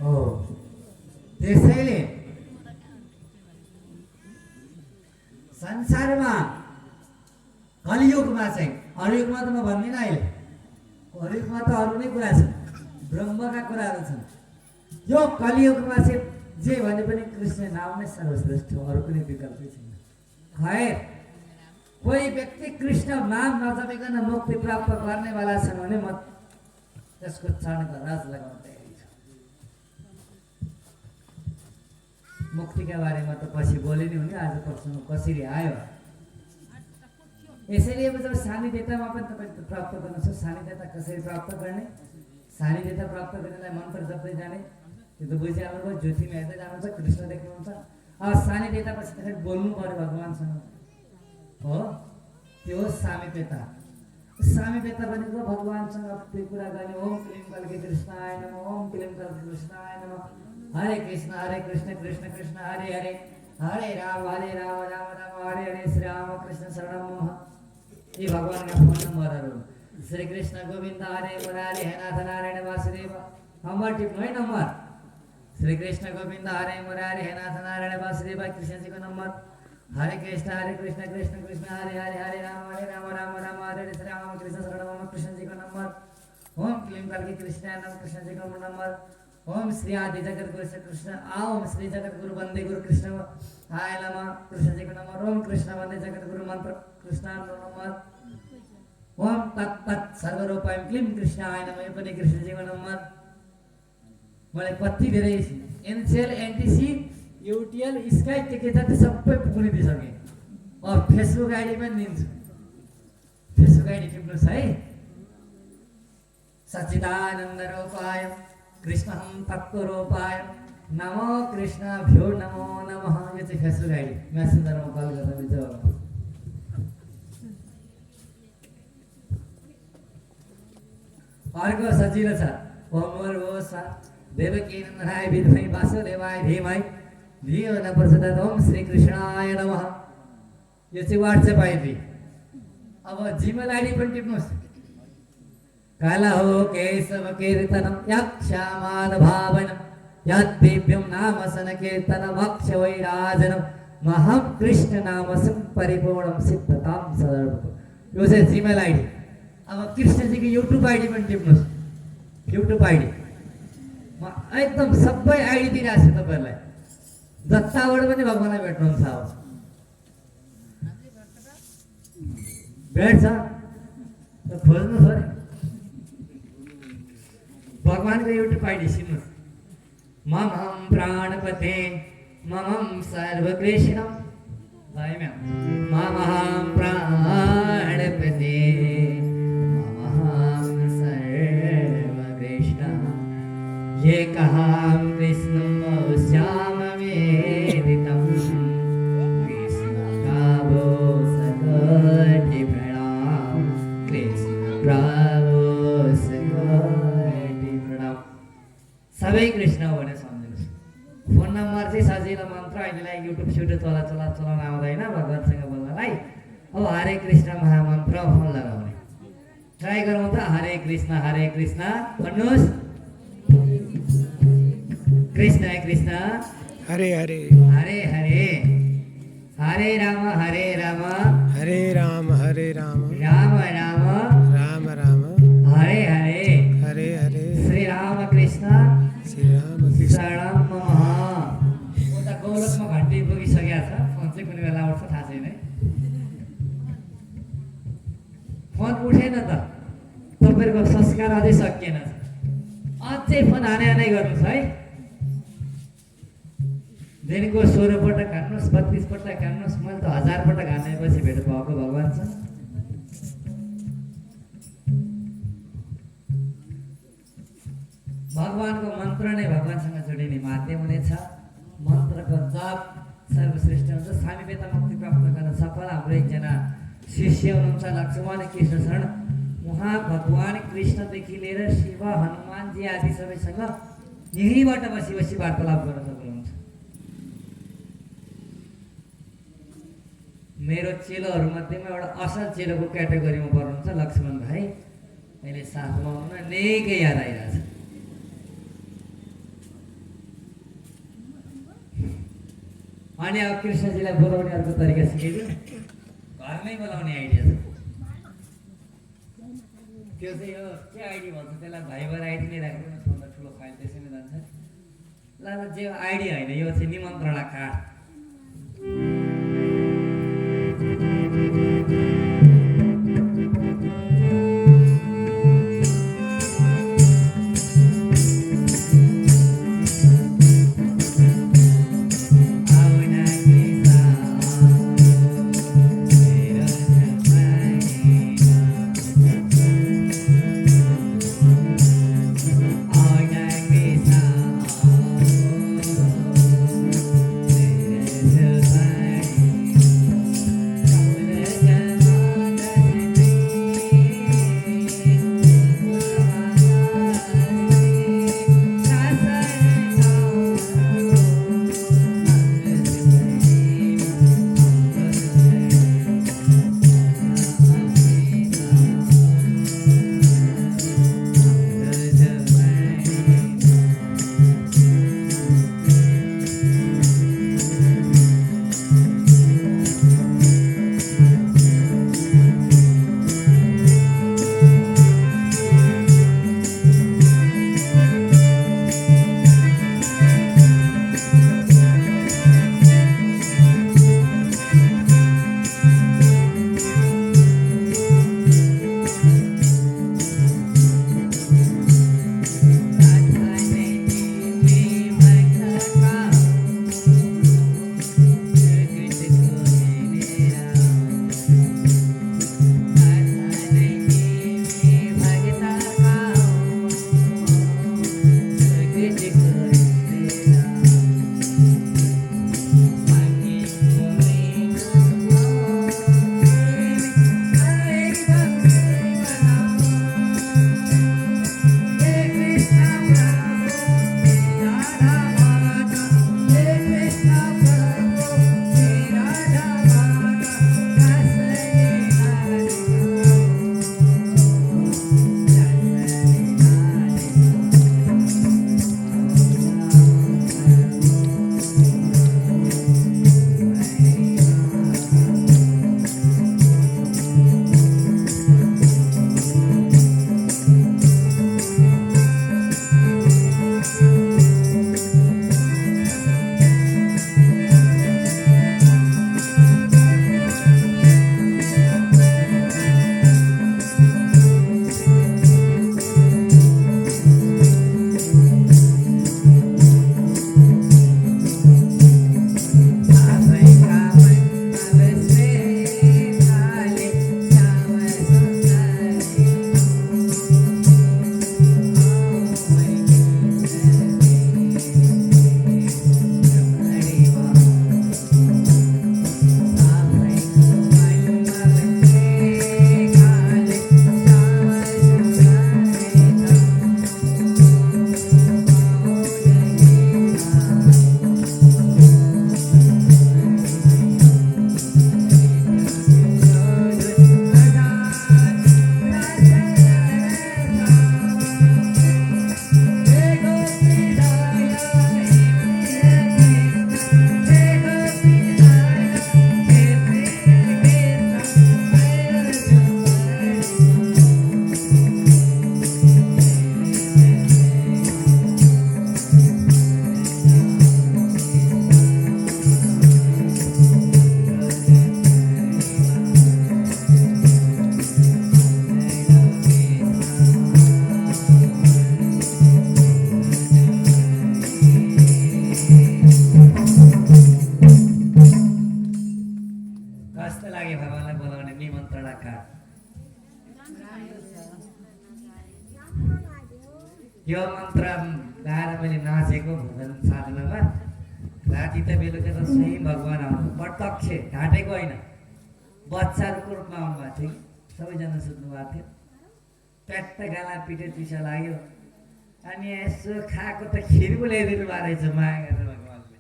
हो त्यसैले संसारमा कलियुगमा चाहिँ, अरुयुगमा त म भन्दिनँ अहिले, अरुयुगमा त अरू नै कुरा छ, ब्रह्मका कुराहरू छन्। यो कलियुगमा चाहिँ जे भने पनि कृष्ण नाम नै सर्वश्रेष्ठ हो, अरू कुनै विकल्पै छैन। खैर कोही व्यक्ति कृष्ण नाम नजपिकन मुक्ति प्राप्त गर्नेवाला छन् भने म त्यसको चरणको राज लगाउन तयारी छु। मुक्तिका बारेमा त पछि बोले नि हुने, आज प्रश्न कसरी आयो। यसैले अब जब सानिध्यतामा पनि तपाईँ प्राप्त गर्नुहुन्छ, सानिध्यता कसरी प्राप्त गर्ने, सानिध्यता प्राप्त गर्नलाई मन्त्र जप्दै जाने, त्यो त बुझिहाल्नुभयो। ज्योतिमा हेर्दै जानुहुन्छ, कृष्ण देख्नुहुन्छ। अब सानिध्यतापछि त्यसरी बोल्नु पर्यो भगवान्सँग, हो त्यो हो सामिप्यता। सामिप्यता भनेको भगवान्सँग त्यो कुरा गर्ने। ओम क्लीम कल्के कृष्णाय नमः, ओम क्लीम कल्के कृष्णाय नमः, हरे कृष्ण कृष्ण कृष्ण हरे हरे, हरे राम राम राम हरे हरे, श्री राम कृष्ण शरणम मम। ये भगवान का फोन नंबर श्री कृष्ण गोविंद हरे मुरारी हे नाथ नारायण वासुदेव। नंबर टिप्नु है, नंबर श्री कृष्ण गोविंद हरे मुरारी हे नाथ नारायण वासुदेव कृष्ण जी को नंबर हरे कृष्ण कृष्ण कृष्ण हरे हरे हरे राम राम राम हरे हरे राम कृष्ण शरण कृष्ण जी का नंबर ओम क्लीम करके कृष्ण नाम कृष्ण जी का नंबर ओम श्री आदि जगत गुरु श्री कृष्ण ओम श्री जगत गुरु वंदे गुरु कृष्ण हाय लमा कृष्ण जी का नंबर ओम कृष्ण वंदे जगत गुरु मंत्र कृष्ण नंबर ओम तत् सर्वरूपाय क्लीम कृष्णाय नमः पनि कृष्ण जी का नंबर मलाई कति धेरै एनसेल एनटीसी यूटीएल स्काई के जति सबै पुग्ने दिइसके अब फेसबुक आइडी पनि दिन्छु फेसबुक आइडी टिप्नुहोस् है सच्चिदानन्द रूपाय कृष्णहं तत्त्वरूपाय नमो कृष्ण भ्यो नमो नमः यो चाहिँ फेसबुक आइडी मेसेन्जरमा कल गर्दा हुन्छ अर्को सजिलो छ ओम भो देवकी नन्दनाय विद्महे वासुदेवाय धीमहि धियो न प्रचोदयात् ओम श्री कृष्णाय नमः यो चाहिँ व्हाट्सएप आइडी अब जीमेल आइडी पनि टिप्नुहोस् काला हो केशव कीर्तनम यक्षामान भावनम यद्दिव्यम नाम सन कीर्तनम अक्ष वैराजनम महम कृष्ण नाम सं परिपूर्णम सिद्धताम सदर्भ यो चाहिँ जीमेल आइडी अब कृष्ण जी को युट्युब आइडी पनि टिप्नुहोस् युट्युब आइडी म एकदम सबै आइडी दिइरहेको छु तपाईँहरूलाई जताबाट पनि भगवानलाई भेट्नुहुन्छ अब भेट्छ त खोज्नु छ नि भगवानको युट्युब आइडी सुन्नुहोस् ममं प्राणपते ममं सर्वकृष्णं ममं प्राणपते ममं सर्वकृष्णं ये कहां कृष्णं श्यामवेदितं कृष्णकावो सकटि प्रणाम कृष्णकावो सकटि प्रणाम सबै कृष्ण हो भने सम्झिनुहोस् फोन नम्बर चाहिँ सजिलो मन्त्र अहिलेलाई युट्युब सुट्युब चलाउन आउँदैन भगवानसँग बोल्नलाई अब हरे कृष्ण महामन्त्र फोन लगाउने ट्राई गरौँ त हरे कृष्ण भन्नुहोस् कृष्ण कृष्ण हरे हरे हरे हरे हरे राम हरे राम राम राम राम राम हरे हरे हरे हरे श्री राम कृष्ण कृष्ण शरणम मम उता गौरवमा घन्टी पुगिसकेको छ फोन चाहिँ कुनै बेला उठ्छ थाहा छैन है फोन उठेन त तपाईँहरूको संस्कार अझै सकिएन अझै फोन हानै गर्नुहोस् है दिनको 16 पटक हान्नुहोस् 32 पटक हान्नुहोस् मैले त 1000 पटक हानेपछि भेट भएको भगवान छ भगवानको मन्त्र नै भगवानसँग जोडिने माध्यम हुनेछ मन्त्रको जप सर्वश्रेष्ठ हुन्छ स्वामी वेता मुक्ति प्राप्त गर्न सफल हाम्रो एकजना शिष्य हुनुहुन्छ लक्ष्मण कृष्ण शरण उहाँ भगवान कृष्णदेखि लिएर शिव हनुमानजी आदि सबैसँग यहीँबाट बसी वार्तालाप गर्न सक्नुहुन्छ मेरो चेलोहरूमध्येमा एउटा असल चेलोको क्याटेगोरीमा पर्नुहुन्छ लक्ष्मण भाइ अहिले साथमा हुन निकै याद आइरहेछ अनि अब कृष्णजीलाई बोलाउने अर्को तरिका सिकाइदिउँ घरमै बोलाउने आइडिया छ त्यो चाहिँ यो के आइडी भन्छ त्यसलाई भाइबर आइडी नै राख्दैन छोड्दा ठुलो फाइल त्यसै नै जान्छ ल जे आइडी होइन यो चाहिँ निमन्त्रणा कार्ड यो मन्त्र गाएर मैले नाचेको भजन साधनामा राति त बेलुका त स्वयं भगवान् आउनु प्रत्यक्ष ढाँटेको होइन बच्चाहरूको रूपमा आउनुभएको थियो कि सबैजना सुत्नु भएको थियो प्याट्ट गाला पिटे चिसो लाग्यो अनि यसो खाएको त खिर पो ल्याइदिनु भएको रहेछ माया गरेर भगवान्ले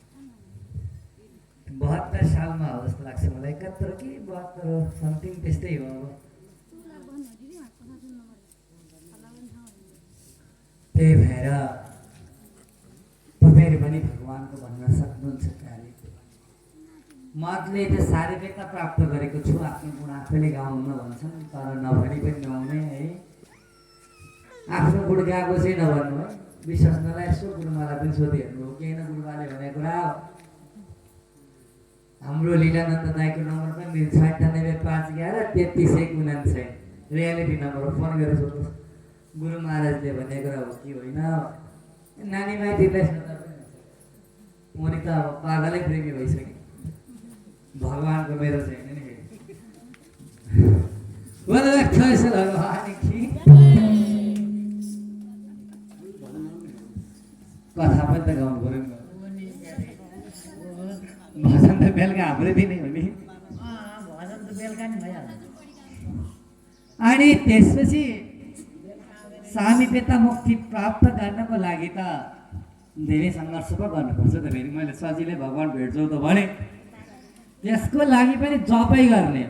72 सालमा हो जस्तो लाग्छ मलाई 71 कि 72 हो समथिङ त्यस्तै हो अब त्यही भएर तपाईँहरू पनि भगवान्को भन्न सक्नुहुन्छ कार्य मतले त शारीरिकता प्राप्त गरेको छु आफ्नो गुण आफैले गाउन भन्छन् तर नभनी पनि गाउने है आफ्नो गुण गाएको चाहिँ नभन्नु है विश्वास नलाई यसो गुरुमालाई पनि सोधिहेर्नु हो केही न गुरुमाले भनेको कुरा हो हाम्रो लीलानन्द दाईको नम्बर पनि 97 5 11 33 1 99 रियालिटी नम्बर फोन गरेर सोध्नुहोस् गुरु महाराजले भनेको कुरा हो कि होइन नानी माइतीलाई सोध्दा पनि हुन्छ म त अब पागलै प्रेमी भइसकेँ भगवान्को मेरो चाहिँ नि कथा पनि त गाउनु पऱ्यो नि भजन त बेलुका हाम्रै दिने हो नि भजन त बेलुका नि भइहाल्छ अनि त्यसपछि सामिप्यता मुक्ति प्राप्त गर्नको लागि त धेरै सङ्घर्ष पो गर्नुपर्छ त फेरि मैले सजिलै भगवान् भेट्छौ त भने त्यसको लागि पनि जपै गर्ने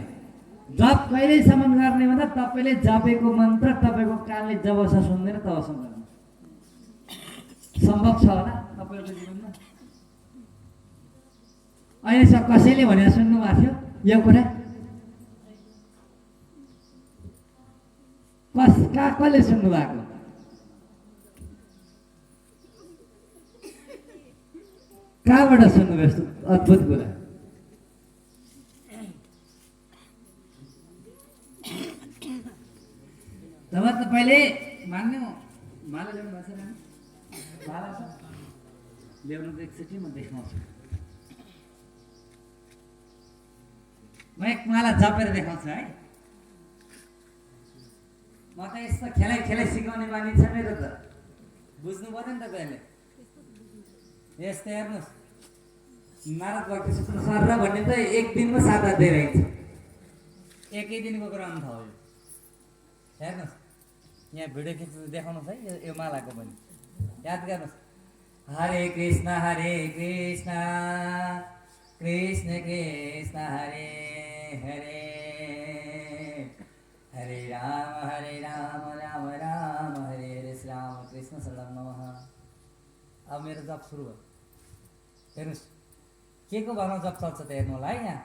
जप कहिलेसम्म गर्ने भन्दा तपाईँले जपेको मन्त्र तपाईँको कानले जबसम्म सुन्दैन तबसम्म गर्नु सम्भव छ होला तपाईँहरूको जीवनमा अहिलेसम्म कसैले भनेर सुन्नु भएको थियो यो कुरा कसले सुन्नु भएको कहाँबाट सुन्नुभयो यस्तो अद्भुत कुरा तब तपाईँले मान्नु माला ल्याउनु भएको छैन माला छ ल्याउनु त एकचोटि म देखाउँछु म एक माला जपेर देखाउँछु है म त यस्तो खेलाइ खेलाइ सिकाउने बानी छ मेरो त बुझ्नु पर्यो नि तपाईँहरूले यस्तो हेर्नुहोस् नारद भक्त सूत्र सर भन्ने त एक दिनमा 7 अध्याय रहन्छ एकै दिनको ग्रन्थ हो यो हेर्नुहोस् यहाँ भिडियो खिच्नु देखाउनुहोस् है यो मालाको पनि याद गर्नुहोस् हरे कृष्ण कृष्ण कृष्ण हरे हरे हरे राम राम राम हरे हरे राम कृष्ण शरणं नमः अब मेरो जप सुरु भयो हेर्नुहोस् के को भरमा जप चल्छ त हेर्नु होला है यहाँ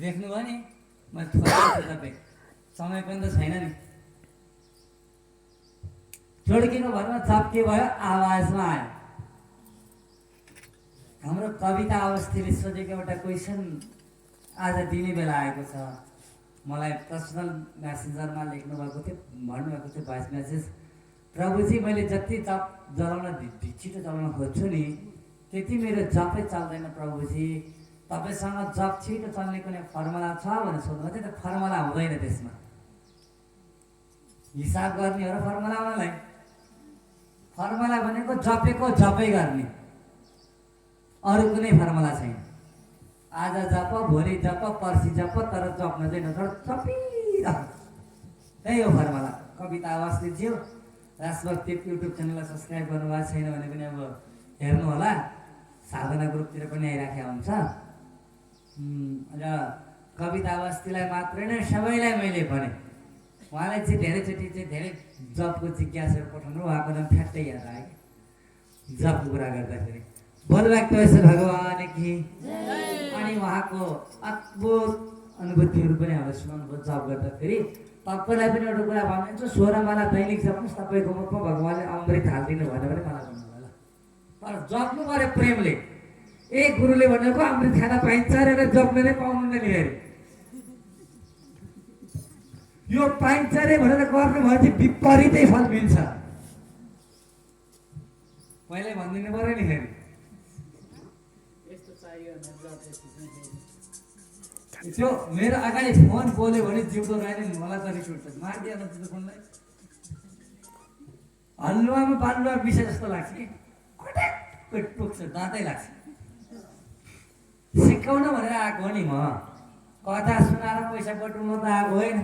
देख्नुभयो नि मैले थोरै तपाईँ समय पनि त छैन नि जोड्कीको भरमा जप के भयो आवाजमा आयो हाम्रो कविता अवस्थीले सोधेको एउटा क्वेसन आज दिने बेला आएको छ मलाई पर्सनल मेसेन्जरमा लेख्नु भएको थियो भन्नुभएको थियो भोइस मेसेज प्रभुजी मैले जति जप जलाउन छिटो जलाउन खोज्छु नि त्यति मेरो जपै चल्दैन प्रभुजी तपाईँसँग जप छिटो चल्ने कुनै फर्मुला छ भनेर सोध्नु थियो त फर्मुला हुँदैन त्यसमा हिसाब गर्ने हो र फर्मुला आउनलाई फर्मुला भनेको जपेको जपै गर्ने अरू कुनै फर्मुला छैन आज जप भोलि जप पर्सि जप तर जप्न चाहिँ नत्र जपिरह त्यही हो फर्मुला कविता अवस्थितज्यू राजभक्ति युट्युब च्यानललाई सब्सक्राइब गर्नुभएको छैन भने पनि अब हेर्नु होला साधना ग्रुपतिर पनि आइराखेको हुन्छ र कविता अवस्थीलाई मात्रै नै सबैलाई मैले भने उहाँलाई चाहिँ धेरैचोटि चाहिँ धेरै जपको जिज्ञासाहरू पठाउनु उहाँको नाम फ्याट्टै याद आयो जपको कुरा गर्दाखेरि बोलवाक्य भगवान कि अनि उहाँको अद्भुत अनुभूतिहरू पनि हामीले सुनाउनु जप गर्दाखेरि तपाईँलाई पनि एउटा कुरा भन्नुहुन्छ 16 माला दैनिक जप्नुहोस् तपाईँको मुखमा भगवान्ले अमृत हालिदिनु भनेर पनि मलाई भन्नु होला तर जप्नु पऱ्यो प्रेमले एक गुरुले भनेको अमृत खान पाइन्छ अरे जप्न नै पाउनु नि अरे यो पाइन्छ रे भनेर गर्ने भयो चाहिँ विपरीतै फल मिल्छ। पहिले भनिदिनु पर्यो नि फेरि। त्यो मेरो अगाडि फोन बोल्यो भने जिउँदो रहेन नि, मलाई त रिस उठ्छ। मारिदिएन त्यो फोनलाई। हलुवामा बालुवा विषय जस्तो लाग्छ कि कट्याक्कै टोक्छ, दाँतै लाग्छ। सिकाउन भनेर आएको हो नि म। कथा सुनाएर पैसा बटुल्न त आएको होइन।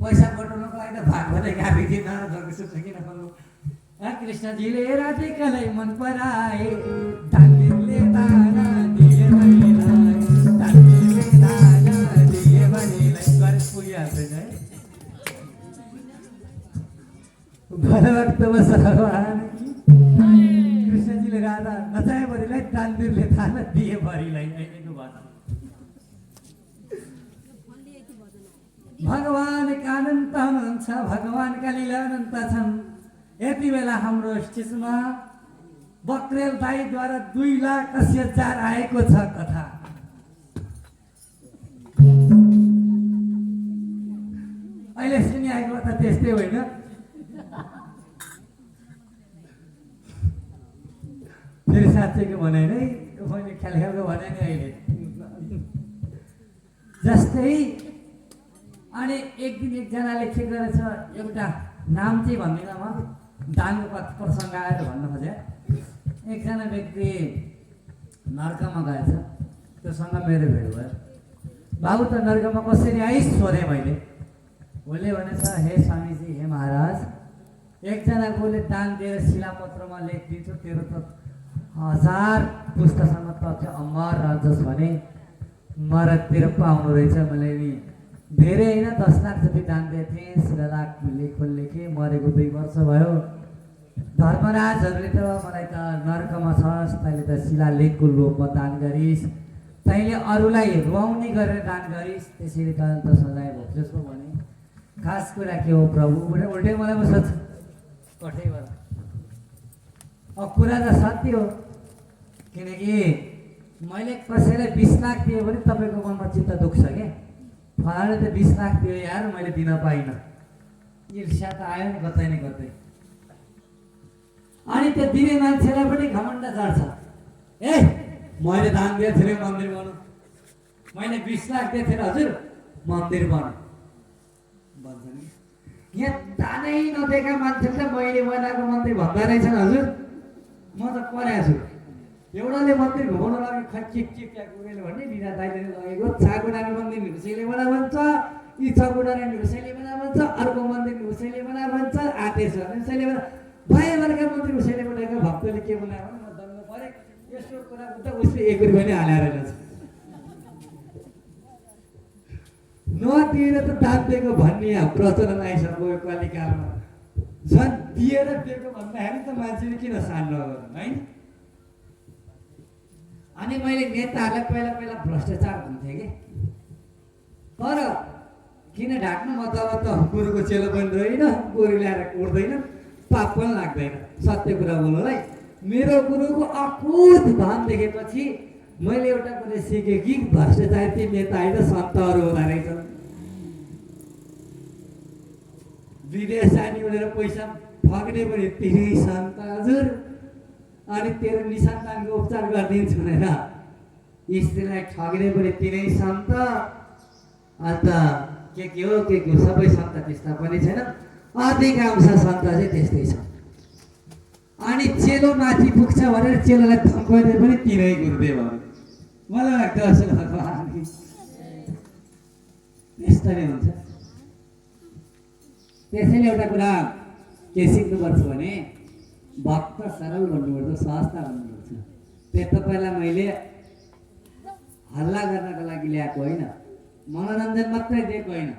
पैसा बटुल्नको लागि त भागवतै गाबी दिन सुन्छ किन भन्नु। कृष्णजीले राधिकालाई मन पराए, तान्दिरले दाना दिए भनेलाई, तान्दिरले दाना दिए भनेलाई गरेर पुगिहाल्छ है। भरभक्तमा सहवान कृष्णजीले राधा नचाहे भरिलाई, तान्दिरले दाना दिए भरिलाई। भगवानका अनन्त हुनुहुन्छ, भगवानका लीला अनन्त छन्। यति बेला हाम्रो स्टेजमा बक्रेल दाईद्वारा 2,80,000 आएको छ कथा। अहिले सुनिआएको त त्यस्तै होइन। फेरि साँच्चैको भने नै मैले ख्याल भने नि अहिले जस्तै। अनि एक दिन एकजनाले के गरेछ, एउटा नाम चाहिँ भन्दिनँ म, दानको प्रसङ्ग आएर भन्न खोजेँ। एकजना व्यक्ति नर्कमा गएछ, त्योसँग मेरो भेट भयो। बाबु त नर्कमा कसरी आइस सोधेँ मैले। उसले भनेछ, हे स्वामीजी, हे महाराज, एकजनाकोले दान दिएर शिलापत्रमा लेखिदिन्छु, तेरो त 1000 पुस्तासम्म तथ्य अमर रहन्छस् भने मरतिर पाउनु रहेछ। मैले नि धेरै होइन 10 लाख जति दान दिएको थिएँ, शिलालेख लेखेँ, मरेको 2 वर्ष भयो। धर्मराजहरूले त मलाई त नर्कमा छस्, तैँले त शिलालेखको लोभमा दान गरिस्, तैँले अरूलाई रुवाउने गरेर दान गरिस्, त्यसैले तैँले त सजाय भोग्छस् पो भने। खास कुरा के हो प्रभु, उल्टै मलाई पो सोध्छ कठैबाट। अब कुरा त सत्य हो, किनकि मैले कसैलाई 20 लाख दिएँ भने तपाईँको मनमा चित्त दुख्छ क्या। फलाले त 20 लाख दियो यार, मैले दिन पाइनँ। ईर्ष्या त आयो नि कतै न कतै। अनि त्यो दिने मान्छेलाई पनि घमण्ड चढ्छ। ए मैले दान दिएको थिएँ मन्दिर बनाऊ, मैले 20 लाख दिएको थिएँ हजुर, मन्दिर बनाऊ भन्छ नि। यहाँ दानै नदिएका मान्छेले मैले बनाएको मन्दिर भन्दा रहेछन् हजुर। म त पढाएको छु। एउटाले मन्दिर घुमाउनु लागि खच्चिक चिप्याएको भन्ने बिना दाइले लगेको छागुडाको मन्दिर उसैले बना भन्छ, यी छगुडाले उसैले बना भन्छ, अर्को मन्दिर उसैले बना भन्छ, आतेश्वर उसैले बना, भयभरका मन्दिर उसैले बनाएको, भक्तले के बनायो भने म दङ्ग परे। यस्तो कुरा त उसले 1 रुपियाँ पनि हालेर रहेछ। नदिएर त दान दिएको भन्ने प्रचलन आइसक्यो यो कलिकालमा। झन् दिएर दिएको भन्दाखेरि त मान्छेले किन सान नगर्नु है। अनि मैले नेताहरूलाई पहिला भ्रष्टाचार भन्थेँ कि, तर किन ढाक्नु, म त गुरुको चेलो पनि रहेन, गोरु ल्याएर उड्दैन, पाप पनि लाग्दैन। सत्य कुरा बोल्नुलाई मेरो गुरुको अकुत धन देखेपछि मैले एउटा कुरा सिकेँ कि भ्रष्टाचार ती नेता होइन सन्तहरू हुँदो रहेछन्। विदेश जाने भनेर पैसा फग्ने पनि तिनै सन्त हजुर। अनि तेरो निसन्तानको उपचार गरिदिन्छु भनेर स्त्रीलाई ठग्ने पनि तिनै सन्त। अन्त के हो सबै सन्त त्यस्ता पनि छैन, अधिकांश सन्त चाहिँ त्यस्तै छ। अनि चेलो माथि पुग्छ भनेर चेलोलाई थम्काइदिए पनि तिनै गुरुदेव। मलाई लाग्छ भगवान् त्यस्तो नै हुन्छ। त्यसैले एउटा कुरा के सिक्नुपर्छ भने भक्त सरल भन्नुपर्छ, सहजता भन्नुपर्छ। त्यो तपाईँलाई मैले हल्ला गर्नको लागि ल्याएको होइन, मनोरञ्जन मात्रै दिएको होइन।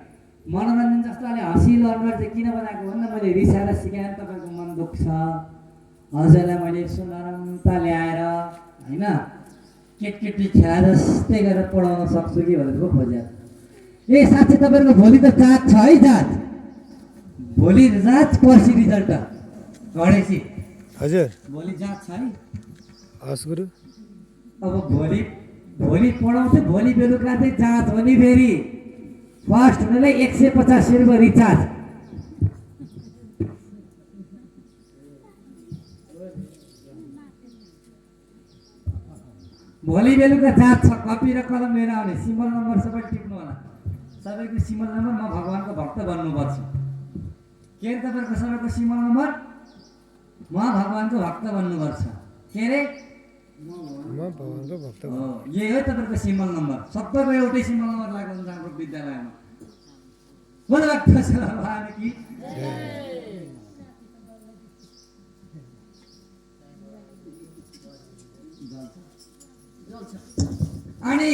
मनोरञ्जन जस्तो अलि हँसिलो अनुहार चाहिँ किन बनाएको भन्दा मैले रिसाएर सिकाएँ तपाईँको मन दुख्छ। हजुरलाई मैले सुनरमता ल्याएर होइन केटकेटी खेला जस्तै गरेर पढाउन सक्छु कि भनेर पो खोजेँ। ए साँच्चै तपाईँको भोलि त जात छ है, जात भोलि जात पर्सि रिजल्ट गणेशी हजुर भोलि जात छ है। हस् गुरु। अब भोलि पढाउँछु, भोलि बेलुका चाहिँ जाँच हो नि फेरि। फर्स्ट हुनेलाई 185 रुपियाँ रिचार्ज। भोलि बेलुका जाँच छ, कपी र कलम लिएर आउने। सिम्बल नम्बर सबै टिप्नु होला। सबैको सिम्बल नम्बर म भगवानको भक्त बन्नुपर्छ। के अरे तपाईँहरूको सबैको सिम्बल नम्बर? म भगवानको भक्त बन्नुपर्छ। के अरे? म भगवानको भक्त हो, यही हो तपाईँहरूको सिम्बल नम्बर। सबैको एउटै सिम्बल नम्बर लागेको हुन्छ हाम्रो विद्यालयमा। बोल भक्त भगवान की। अनि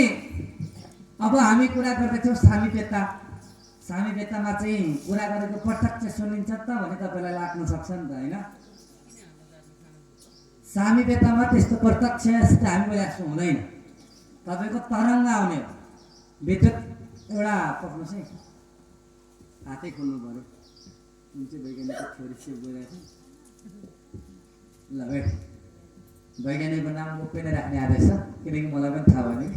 अब हामी कुरा गर्दैछौँ सामीप्यता। सामीप्यतामा चाहिँ कुरा गरेको प्रत्यक्ष सुनिन्छ त भने तपाईँलाई लाग्न सक्छ नि त, होइन? सामीप्यतामा त्यस्तो प्रत्यक्ष हामीको जस्तो हुँदैन। तपाईँको तरङ्ग आउने हो। विद्युत एउटा पक्नुहोस् है, हातै खोल्नु पऱ्यो। जुन चाहिँ वैज्ञानिक थ्योरी सेभ गरिरहेको छ। ल वेट, वैज्ञानिकको नाम मुखै नै राख्ने आदेश छ, किनकि मलाई पनि थाहा भयो नि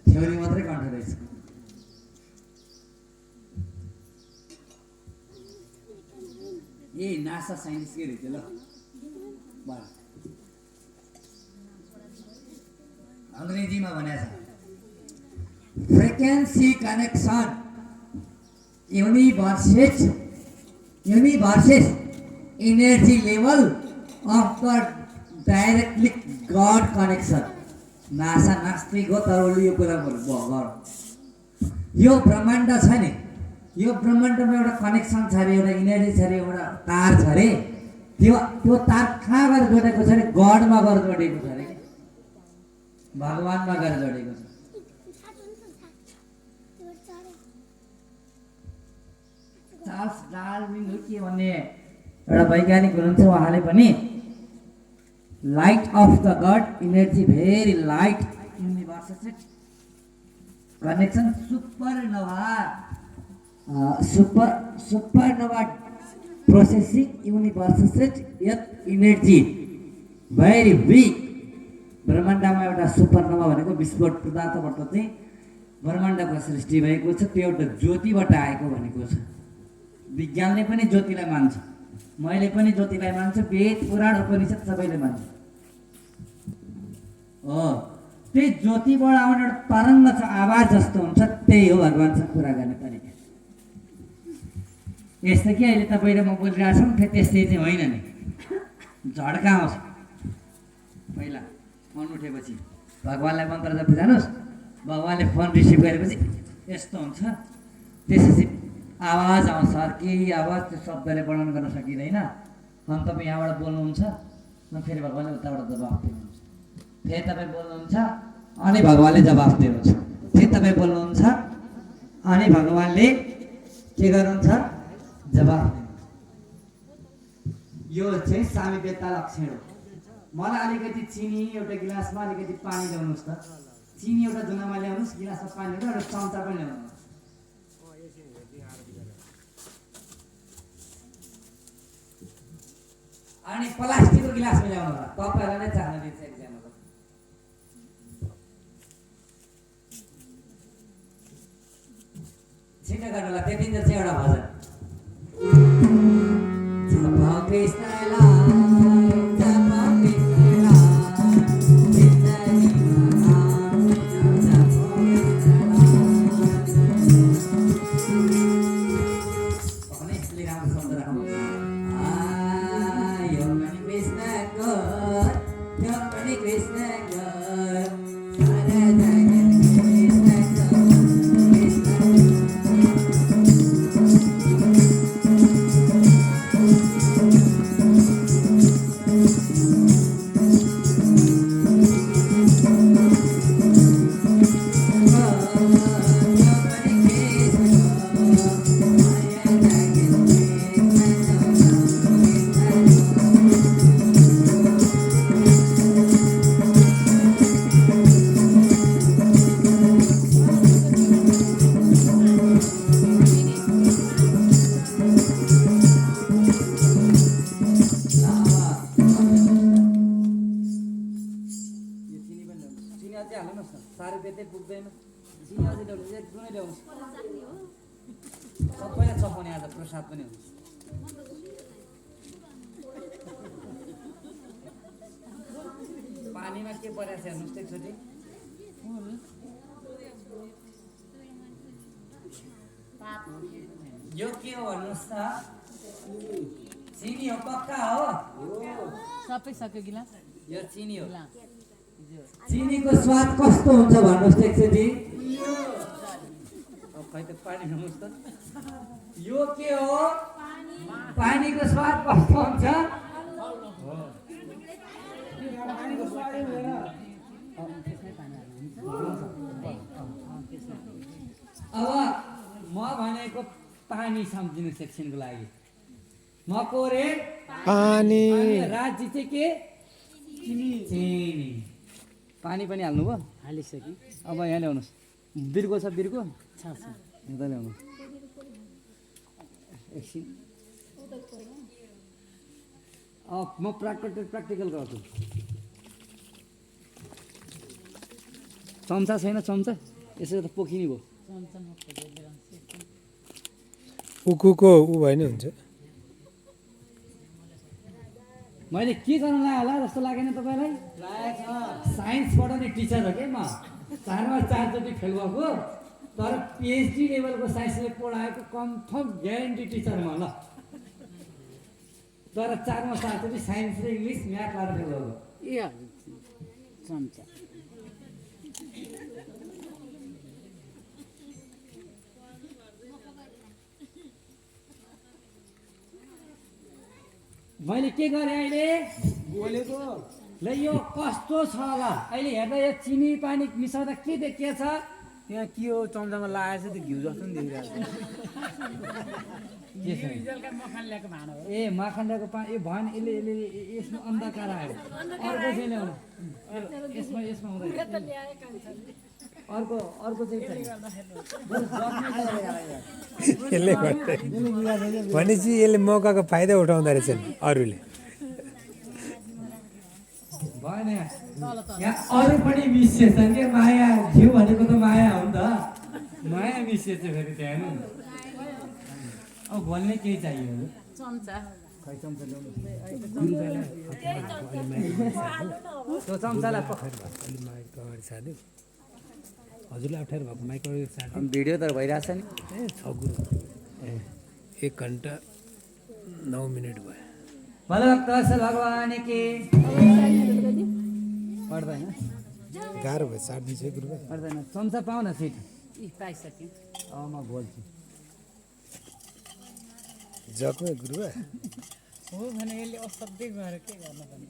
थ्योरी मात्रै कन्ठ रहेछ। ए नासा साइन्टिस्ट के रहेछ ल अङ्ग्रेजीमा भनेको छ frequency connection universes energy level of the directly God connection। NASA नास्तिक हो तर उसले यो कुरा गर। यो ब्रह्माण्ड छ नि, यो ब्रह्माण्डमा एउटा कनेक्सन छ अरे, एउटा इनर्जी छ अरे, एउटा तार छ अरे। त्यो तार कहाँ गएर जोडेको छ अरे? गडमा गएर जोडेको छ अरे, भगवानमा गएर जोडेको छ। चार्ल्स डार्विन हो के भन्ने एउटा वैज्ञानिक हुनुहुन्छ, उहाँले पनि light of the God energy very light universes connection supernova processing universes यत इनर्जी भेरी विक। ब्रह्माण्डमा एउटा सुपरनोवा भनेको विस्फोट पदार्थबाट चाहिँ ब्रह्माण्डको सृष्टि भएको छ। त्यो एउटा ज्योतिबाट आएको भनेको छ। विज्ञानले पनि ज्योतिलाई मान्छ, मैले पनि ज्योतिलाई मान्छु, वेद पुराण उपनिषद सबैले मान्छ। हो, त्यही ज्योतिबाट आउने एउटा तरङ्ग छ, आवाज जस्तो हुन्छ, त्यही हो भगवानसँग कुरा गर्ने तरिका। यस्तो कि अहिले तपाईँले म बोलिरहेको छौँ त्यस्तै चाहिँ होइन नि, झड्का आउँछ। पहिला फोन उठेपछि भगवानलाई मन्त्र जप जानुहोस्, भगवानले फोन रिसिभ गरेपछि यस्तो हुन्छ, त्यसपछि आवाज आउँछ। केही आवाज त्यो शब्दले वर्णन गर्न सकिँदैन। अनि तपाईँ यहाँबाट बोल्नुहुन्छ, अनि फेरि भगवानले उताबाट जवाफ दिनुहुन्छ। फेरि तपाईँ बोल्नुहुन्छ अनि भगवानले जवाफ दिनुहुन्छ। फेरि तपाईँ बोल्नुहुन्छ अनि भगवानले के गर्नुहुन्छ? जवाफ दिनुहुन्छ। यो चाहिँ सामीप्यता लक्षण हो। मलाई अलिकति चिनी एउटा गिलासमा अलिकति पानी ल्याउनुहोस् त। चिनी एउटा जुनामा ल्याउनुहोस्, गिलासमा पानी र एउटा चम्चा पनि ल्याउनुहोस्। अनि प्लास्टिकको गिलासमा ल्याउनु होला। तपाईँहरूलाई नै चाहना दिन्छ एकजनाको। छिटो गर्नु होला, त्यतिन्जेल चाहिँ एउटा भजन। जप कृष्णलाई, जप कृष्णलाई, जिन्दगीमा नाम जप कृष्णलाई। भने यसले राम्रो शब्द राख्नु। साह्रै बेतै पुग्दैन। चिनी अझै ल्याउनु एकदमै ल्याउनु सबैलाई चपाउने आज प्रसाद पनि हुन्छ पानीमा के परेको छ हेर्नुहोस् त एकचोटि यो के हो भन्नुहोस् त चिनी हो पक्का हो सबै सक्यो गिलास यो चिनी हो गिलास चिनीको स्वाद कस्तो हुन्छ भन्नुहोस् त एकचोटि खै त पानी नुनुहोस् त यो के हो पानीको स्वाद कस्तो हुन्छ अब म भनेको पानी सम्झिनुहोस् एकछिनको लागि मकोरे पानी राज्य चाहिँ के चिनी पानी पनि हाल्नुभयो हालिसक्यो अब यहाँ ल्याउनुहोस् बिर्को छ बिर्को छ यता ल्याउनुहोस् एकछिन म प्र्याक्टिकल गर्छु चम्चा छैन चम्चा यसो त पोखिनी भयो चम्चामा खोजेर ल्याउँछु उकुको ऊ भए नि हुन्छ मैले के गर्नु लाग्यो होला जस्तो लागेन तपाईँलाई साइन्स पढाउने टिचर हो कि म 4 फेल भएको तर पिएचडी लेभलको साइन्सले पढाएको कन्फर्म ग्यारेन्टी टिचर म ल तर 4 साइन्स र इङ्ग्लिस म्याथ लाएर फेल भएको ए हजुर चम्चा मैले के गरेँ अहिले बोलेको ल यो कस्तो छ होला अहिले हेर्दा यो चिनी पानी मिसाउँदा के देखिएछ यहाँ के हो चम्चामा लागेको छ त्यो घिउ जस्तो नि देखिरहेको के छ रिजल्टका मखान ल्याएको भाँडा हो ए माखण्डाको पानी यो भएन यसले यसमा अन्धकार आयो अर्को चाहिँ ल्याउनु यसमा यसमा हुँदैन अर्को चाहिँ छैन। यसले गर्दै भनेपछि यसले मौकाको फाइदा उठाउँदो रहेछन् अरूले भएन यहाँ अरू पनि मिसिएछन् के माया घिउ भनेको त माया हो नि त माया मिसिएछ फेरि त्यहाँ हेर्नु अब बोल्ने केही चाहियो चम्चा खै चम्चा ल्याउनु त्यो चम्चालाई अलि माइक अगाडि सार्दियो हजुरलाई अप्ठ्यारो भएको माइक अगाडि सार्दियो भिडियो त भइरहेछ नि ए 6 गुरु 1 घन्टा 9 मिनट भयो भलो भक्त भगवान के पर्दैन गाह्रो भयो सार्दिन्छ है गुरुबा पर्दैन चम्चा पाऊ न सिट यी पाइसक्यो अब म बोल्छु जगमै गुरुबा हो भने यसले असाध्यै गएर के गर्न पर्ने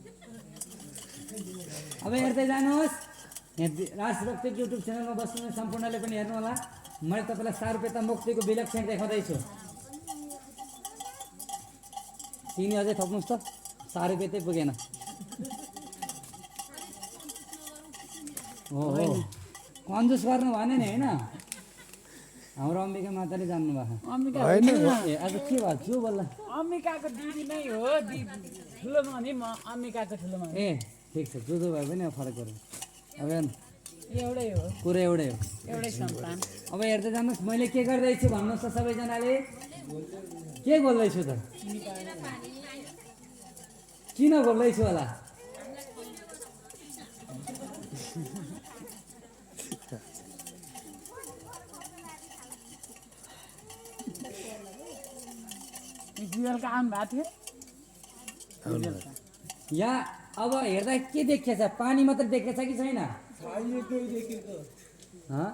अब हेर्दै जानुहोस् यहाँ राजभक्ति युट्युब च्यानलमा बस्नु सम्पूर्णले पनि हेर्नु होला मैले तपाईँलाई 4 रुपियाँ मुक्तिको विलक्षण देखाउँदैछु चिनी अझै थप्नुहोस् त 4 रुपियाँ चाहिँ पुगेन हो हो कन्जुस गर्नु भने नि होइन हाम्रो अम्बिका माताले जान्नु भएको अम्बिका होइन ए आज के भयो जो बोल्ला अम्बिकाको दिदी नै हो ठुलो मनी म अम्बिकाको ठुलो मनी ए ठिक छ जो भए पनि अब फरक गर्नु अब हेर्नु एउटै हो कुरा एउटै हो एउटै सन्तान अब हेर्दै जानुहोस् मैले के गर्दैछु भन्नुहोस् त सबैजनाले के बोल्दैछु त किन बोल्दैछु होला जुवेलका आउनु भएको थियो यहाँ अब हेर्दा के देखिएछ पानी मात्र देखिएछ कि छैन हँ?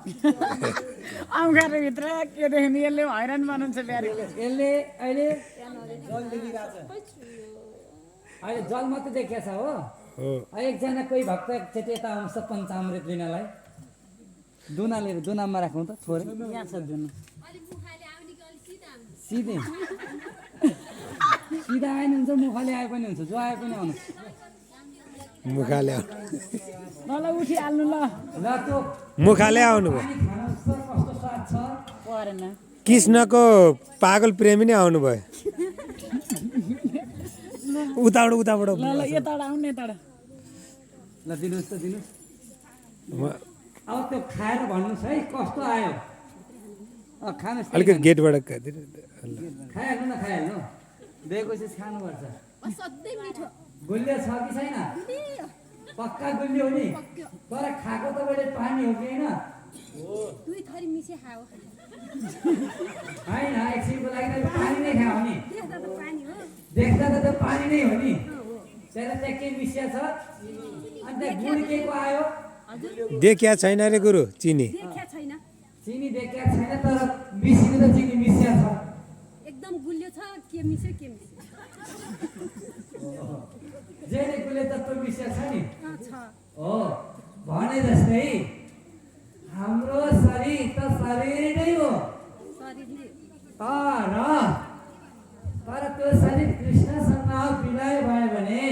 आउँखाएर भित्र के देख्ने यसले हैरान बनाउँछ ब्यारे यसले अहिले जल मात्र देखिएछ हो हो एकजना कोही भक्त एकचोटि यता आउँछ पञ्चामृत लिनलाई दुनाममा राखौँ त छोरे यहाँ छ जुन सिधै सिधा आए नि हुन्छ मुखले आए पनि हुन्छ जो आए पनि आउनु मुखाले ल उठिहाल्नु ल ल त्यो मुखाले आउनु भयो पानी खानुहोस् त कस्तो स्वाद छ परेन कृष्णको पागल प्रेमी नै आउनु भयो उताबाट ल यताबाट आउनु यताबाट ल दिनुहोस् त दिनुहोस् अब त्यो खाएर भन्नुहोस् है कस्तो आयो खानुहोस् अलिकति गेटबाट खाइहाल्नु न खाइहाल्नु दिएको चिज खानुपर्छ असाध्यै मिठो गुलियो छ कि छैन पक्का गुलियो हो नि तर खाएको तपाईँले पानी हो कि होइन दुई थरी मिसे खाऊ होइन एकछिनको लागि त पानी नै खायो नि देख्दा त पानी हो देख्दा त त्यो पानी नै हो नि त्यसलाई चाहिँ के मिसिया छ अन्त गुड के को आयो देखिया छैन रे गुरु चिनी देख्या छैन चिनी देखिया छैन तर मिसिनु त चिनी मिसिया छ एकदम गुलियो छ के मिस्यो जेले गुले तत्त्व मिसिया छ नि छ हो भने जस्तै हाम्रो शरीर त शरीर नै हो शरीरले तर त्यो शरीर कृष्णसँग विलय भयो भने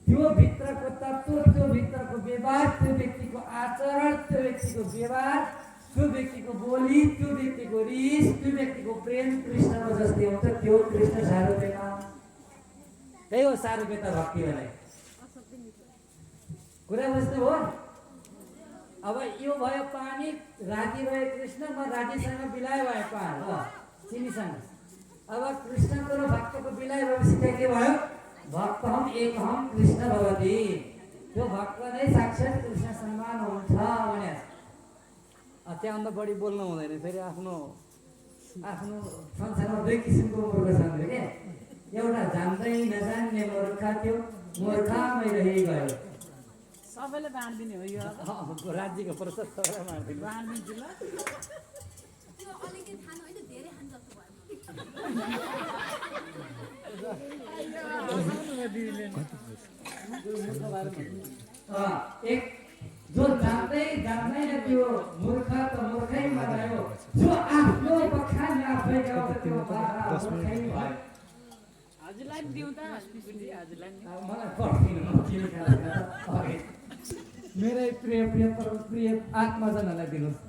त्यो भित्रको तत्त्व त्यो भित्रको व्यवहार त्यो व्यक्तिको आचरण त्यो व्यक्तिको व्यवहार त्यो व्यक्तिको बोली त्यो व्यक्तिको रिस त्यो व्यक्तिको प्रेम कृष्णको जस्तै हुन्छ त्यो कृष्ण सारूपेता त्यही हो सारूपेता भक्ति भने कुरा बुझ्नुभयो अब यो भयो पानी राजी भयो कृष्ण म राजीसँग विलय भयो पार हो चिनीसँग अब कृष्णको र भक्तको विलय भएपछि त्यहाँ के भयो भक्त हम एक हम कृष्ण भगवती त्यो भक्त नै साक्षात् कृष्ण समान हुन्छ भने त्यहाँभन्दा बढी बोल्नु हुँदैन फेरि आफ्नो आफ्नो संसारमा दुई किसिमको मूर्ख छन् के एउटा जान्दै नजान्ने मूर्ख त्यो मूर्खमै रहिगयो सबैले बाँडिदिने हो यो अब राज्यको प्रशस्त सबैलाई मार्दिनु बाँडिदिन्छु ल त्यो अलिकति खानु होइन धेरै खानु जस्तो एक जो जान्दै जान्दैन त्यो मूर्ख त मूर्खैमा रह्यो जो आफ्नो बखान आफै गाउँछ त्यो मूर्खै भयो हजुरलाई पनि दिउँ त हजुरलाई नि मलाई पर्खिनु किन खानु मेरै प्रिय प्रिय परम प्रिय आत्मजनहरूलाई दिनुहोस्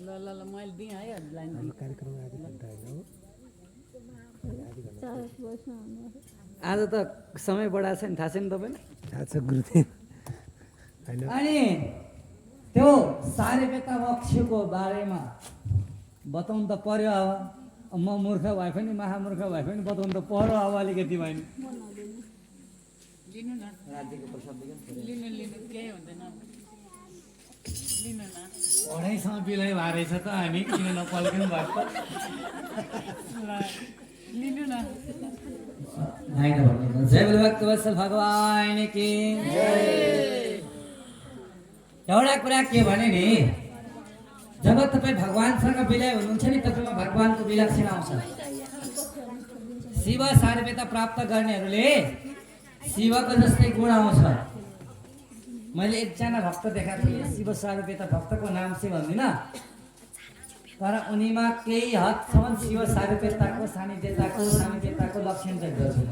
ल ल ल मैले दिएँ है हजुरलाई नि आज त समय बढाएको छ नि थाहा छैन तपाईँलाई थाहा छ गुरुदेव होइन अनि त्यो सारेपेता वक्षको बारेमा बताउनु त पर्यो अब म मूर्ख भए पनि महामूर्ख भए पनि बताउनु त पर्यो अब अलिकति भयो नि लिनु न राज्यको प्रसाद लिनु लिनु केही हुँदैन लिनु न पढाइसँग बिलय भए रहेछ त हामी किन नपल्क्यौँ भएको ल लिनु न जय बोल भक्त वत्सल भगवान की एउटा कुरा के भने नि जब तपाईँ भगवानसँग विलय हुनुहुन्छ नि तपाईँमा भगवानको विलक्षण आउँछ शिव सारवेता प्राप्त गर्नेहरूले शिवको जस्तै गुण आउँछ मैले एकजना भक्त देखाएको थिएँ शिव सारवेता भक्तको नाम चाहिँ भन्दिनँ तर उनीमा केही हदसम्म शिव सारवेताको सानिध्यताको लक्षण देख्दछु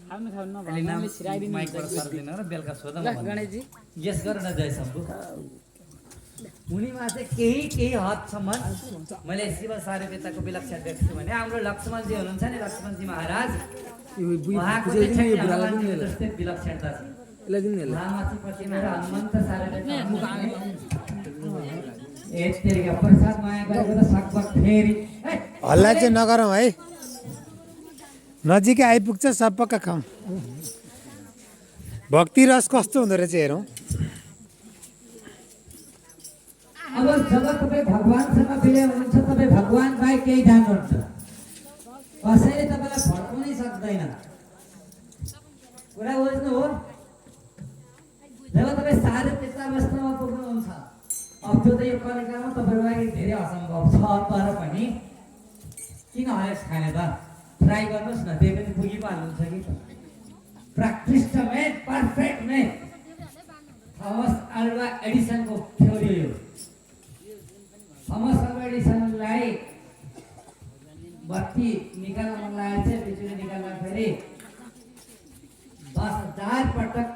खाउनु खाउनु अहिले नाम नभए छिराइदिनु माइकबाट सर्दिन र बेलुका सोधौँ ल गणेशजी यस गर न जय शम्भु उनीमा चाहिँ केही हदसम्म मैले शिव सारवेताको विलक्षण देख्छु भने हाम्रो लक्ष्मणजी हुनुहुन्छ नि लक्ष्मणजी महाराज उहाँको चाहिँ हनुमानजीको जस्तै विलक्षणता छ उहाँमाथि पछि मेरो हनुमन्त सारवेता यतिका प्रसाद माया गरेको त सकभर फेरि हल्ला चाहिँ नगरौँ है नजिकै आइपुग्छ सबका खाउँ भक्ति रस कस्तो हुँदो रहेछ हेरौँ अब जब तपाईँ भगवानसँग विलय हुनुहुन्छ तपाईँ भगवान बाहेक केही जान्नुहुन्छ कसैले तपाईँलाई भड्काउनै सक्दैन कुरा बुझ्नु हो जब तपाईँ सारवेता अवस्थामा पुग्नुहुन्छ अब त्यो त यो कलिकालमा तपाईँको लागि धेरै असम्भव छ तर पनि किन हरेस खाने त ट्राई गर्नुहोस् न त्यही पनि पुगी पो हाल्नुहुन्छ कि प्राकृष्ट man perfect man Thomas Alva एडिसनको थ्योरी हो थमस अल्वा एडिसनलाई बत्ती निकाल्न मन लागेको छ बिजुली निकाल्दाखेरि 10,000 पटक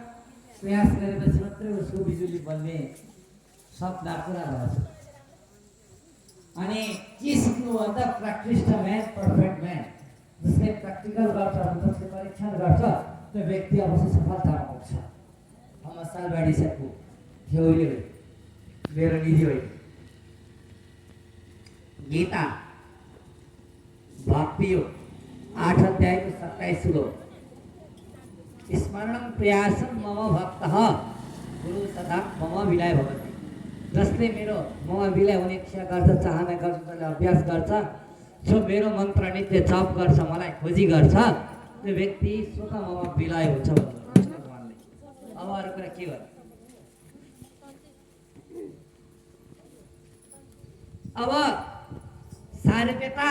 प्रयास गरेपछि मात्रै उसको बिजुली बल्ने सपना पुरा भएछ अनि के सिक्नु भन्दा प्राकृष्ट म्यान पर्फेक्ट म्यान जसले प्र्याक्टिकल गर्छ जसले परीक्षण गर्छ त्यो व्यक्ति अवश्य सफलतामा पुग्छ मसालबाडी साहबको थ्योरी हो मेरो निधि हो गीता भक्ति हो 8 अध्यायको 27 श्लोक स्मरणं प्रयासं मम भक्तः गुरु तथा मम विलय भवति जसले मेरो मम विलय हुने इच्छा गर्छ चाहना गर्छ जसले अभ्यास गर्छ जो मेरो मन्त्र नित्य जप गर्छ मलाई खोजी गर्छ त्यो व्यक्ति स्वतः मम विलय हुन्छ भन्नुहुन्छ भगवानले। अब अरू कुरा के गर्नु अब सार्वता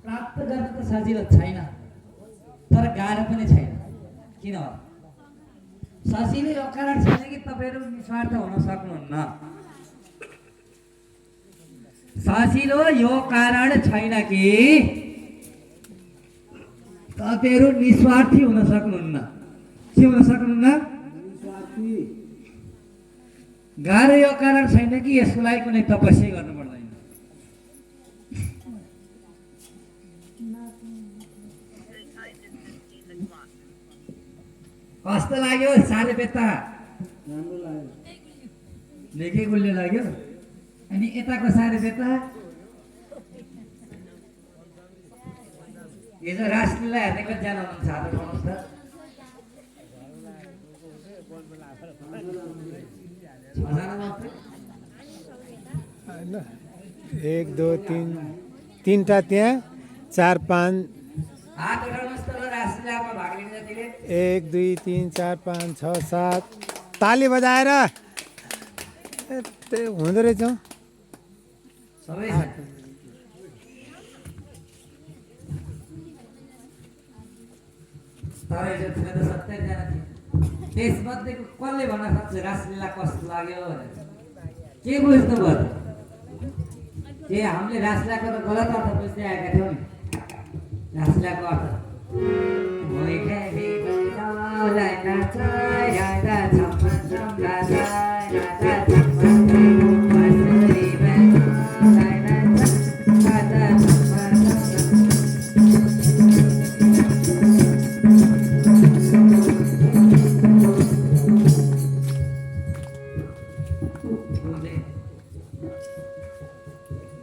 प्राप्त गर्न त सजिलो छैन तर गाह्रो पनि छैन किन सजिलो यो कारण छैन कि तपाईँहरू निस्वार्थ हुन सक्नुहुन्न सजिलो यो कारण छैन कि तपाईँहरू निस्वार्थी हुन सक्नुहुन्न के हुन सक्नुहुन्न गाह्रो यो कारण छैन कि यसको लागि कुनै तपस्या गर्नु पर्दैन कस्तो लाग्यो सारे बेता राम्रो लाग्यो निकै गुल्यो लाग्यो अनि यताको सारे बेता हिजो रासलीला हेर्ने कतिजना हुनुहुन्छ हात उठाउनुहोस् त छजना मात्रै होइन 1 2 3 3टा त्यहाँ 4 5 हात उठाउनुहोस् त ल रासलीलामा भाग लिने जतिले 1 2 3 4 5 6 7 ताली बजाएर हुँदो रहेछ सबै तर हिजो थिएन त 70 जना थिए त्यसमध्येको कसले भन्न सक्छ रासलीला कस्तो लाग्यो भनेर के बुझ्नु भयो के हामीले रासलीलाको त गलत अर्थ बुझ्दै आएका थियौँ नि रासलीलाको अर्थ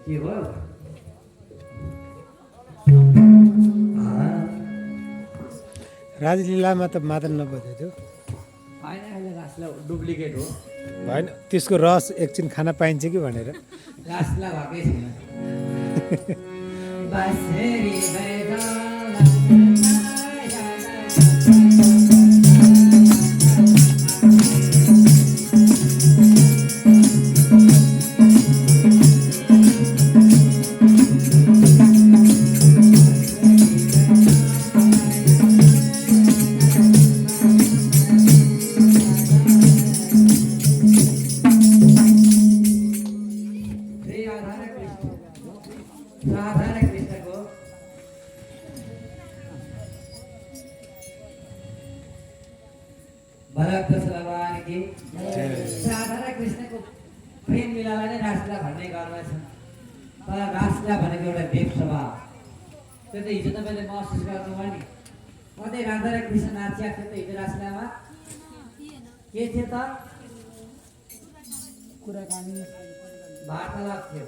के भयो राजलीलामा त मादल नबज्यो त्यो होइन अहिले रासलीला डुप्लिकेट हो होइन त्यसको रस एकछिन खान पाइन्छ कि भनेर रासलीला भएकै छैन बाँसुरी बजाउँदा राधा कृष्णको भरत भगवान की राधा र कृष्णको प्रेम मिलालाई नै रासलीला भन्ने गर्दछ तर रासलीला भनेको एउटा देव स्वभाव त्यो त हिजो तपाईँले महसुस गर्नुभयो नि कतै राधा र कृष्ण नाचिया थियो त हिजो रासलीलामा के थियो त कुराकानी वार्तालाप थियो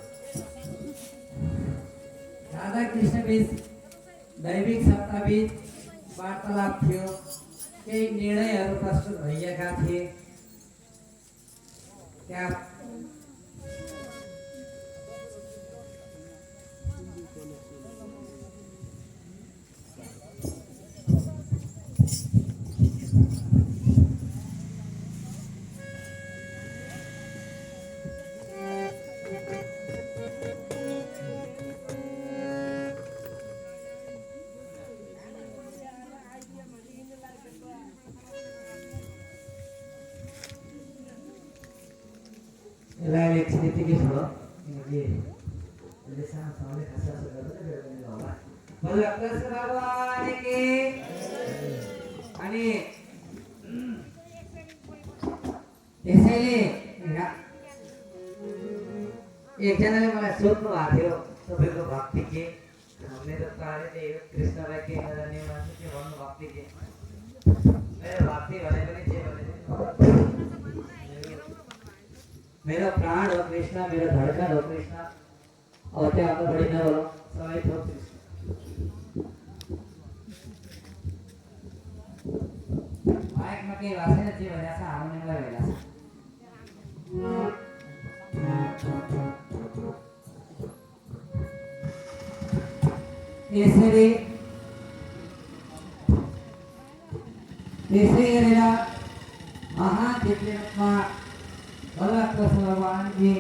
राधा कृष्ण बीच दैविक सत्ता बीच वार्तालाप थियो केही निर्णयहरू प्रस्तुत भइएका थिए त्यहाँ यसलाई एकछिन यतिकै छोड किनकि यसले सानोसँगले खास गर्दा होला बोलो कृष्ण भगवान की अनि त्यसैले एकजनाले मलाई सोध्नु भएको थियो तपाईँको भक्ति के मेरो प्राणै त्यही हो कृष्णलाई के नजाने मान्छे के भन्नु भक्ति के मेरो भक्ति भने पनि जे भने मेरो प्राण हो कृष्ण, मेरो धडकन हो कृष्ण। अब त्यो अगाडि बढी नबोलौँ, सबै थोक कृष्ण। माइकमा केही भएको छैन, जे भइरहेको छ हार्मोनियमलाई भइरहेको छ। यसरी त्यसै गरेर महादेवले रूपमा भगवान् कृष्ण भगवानले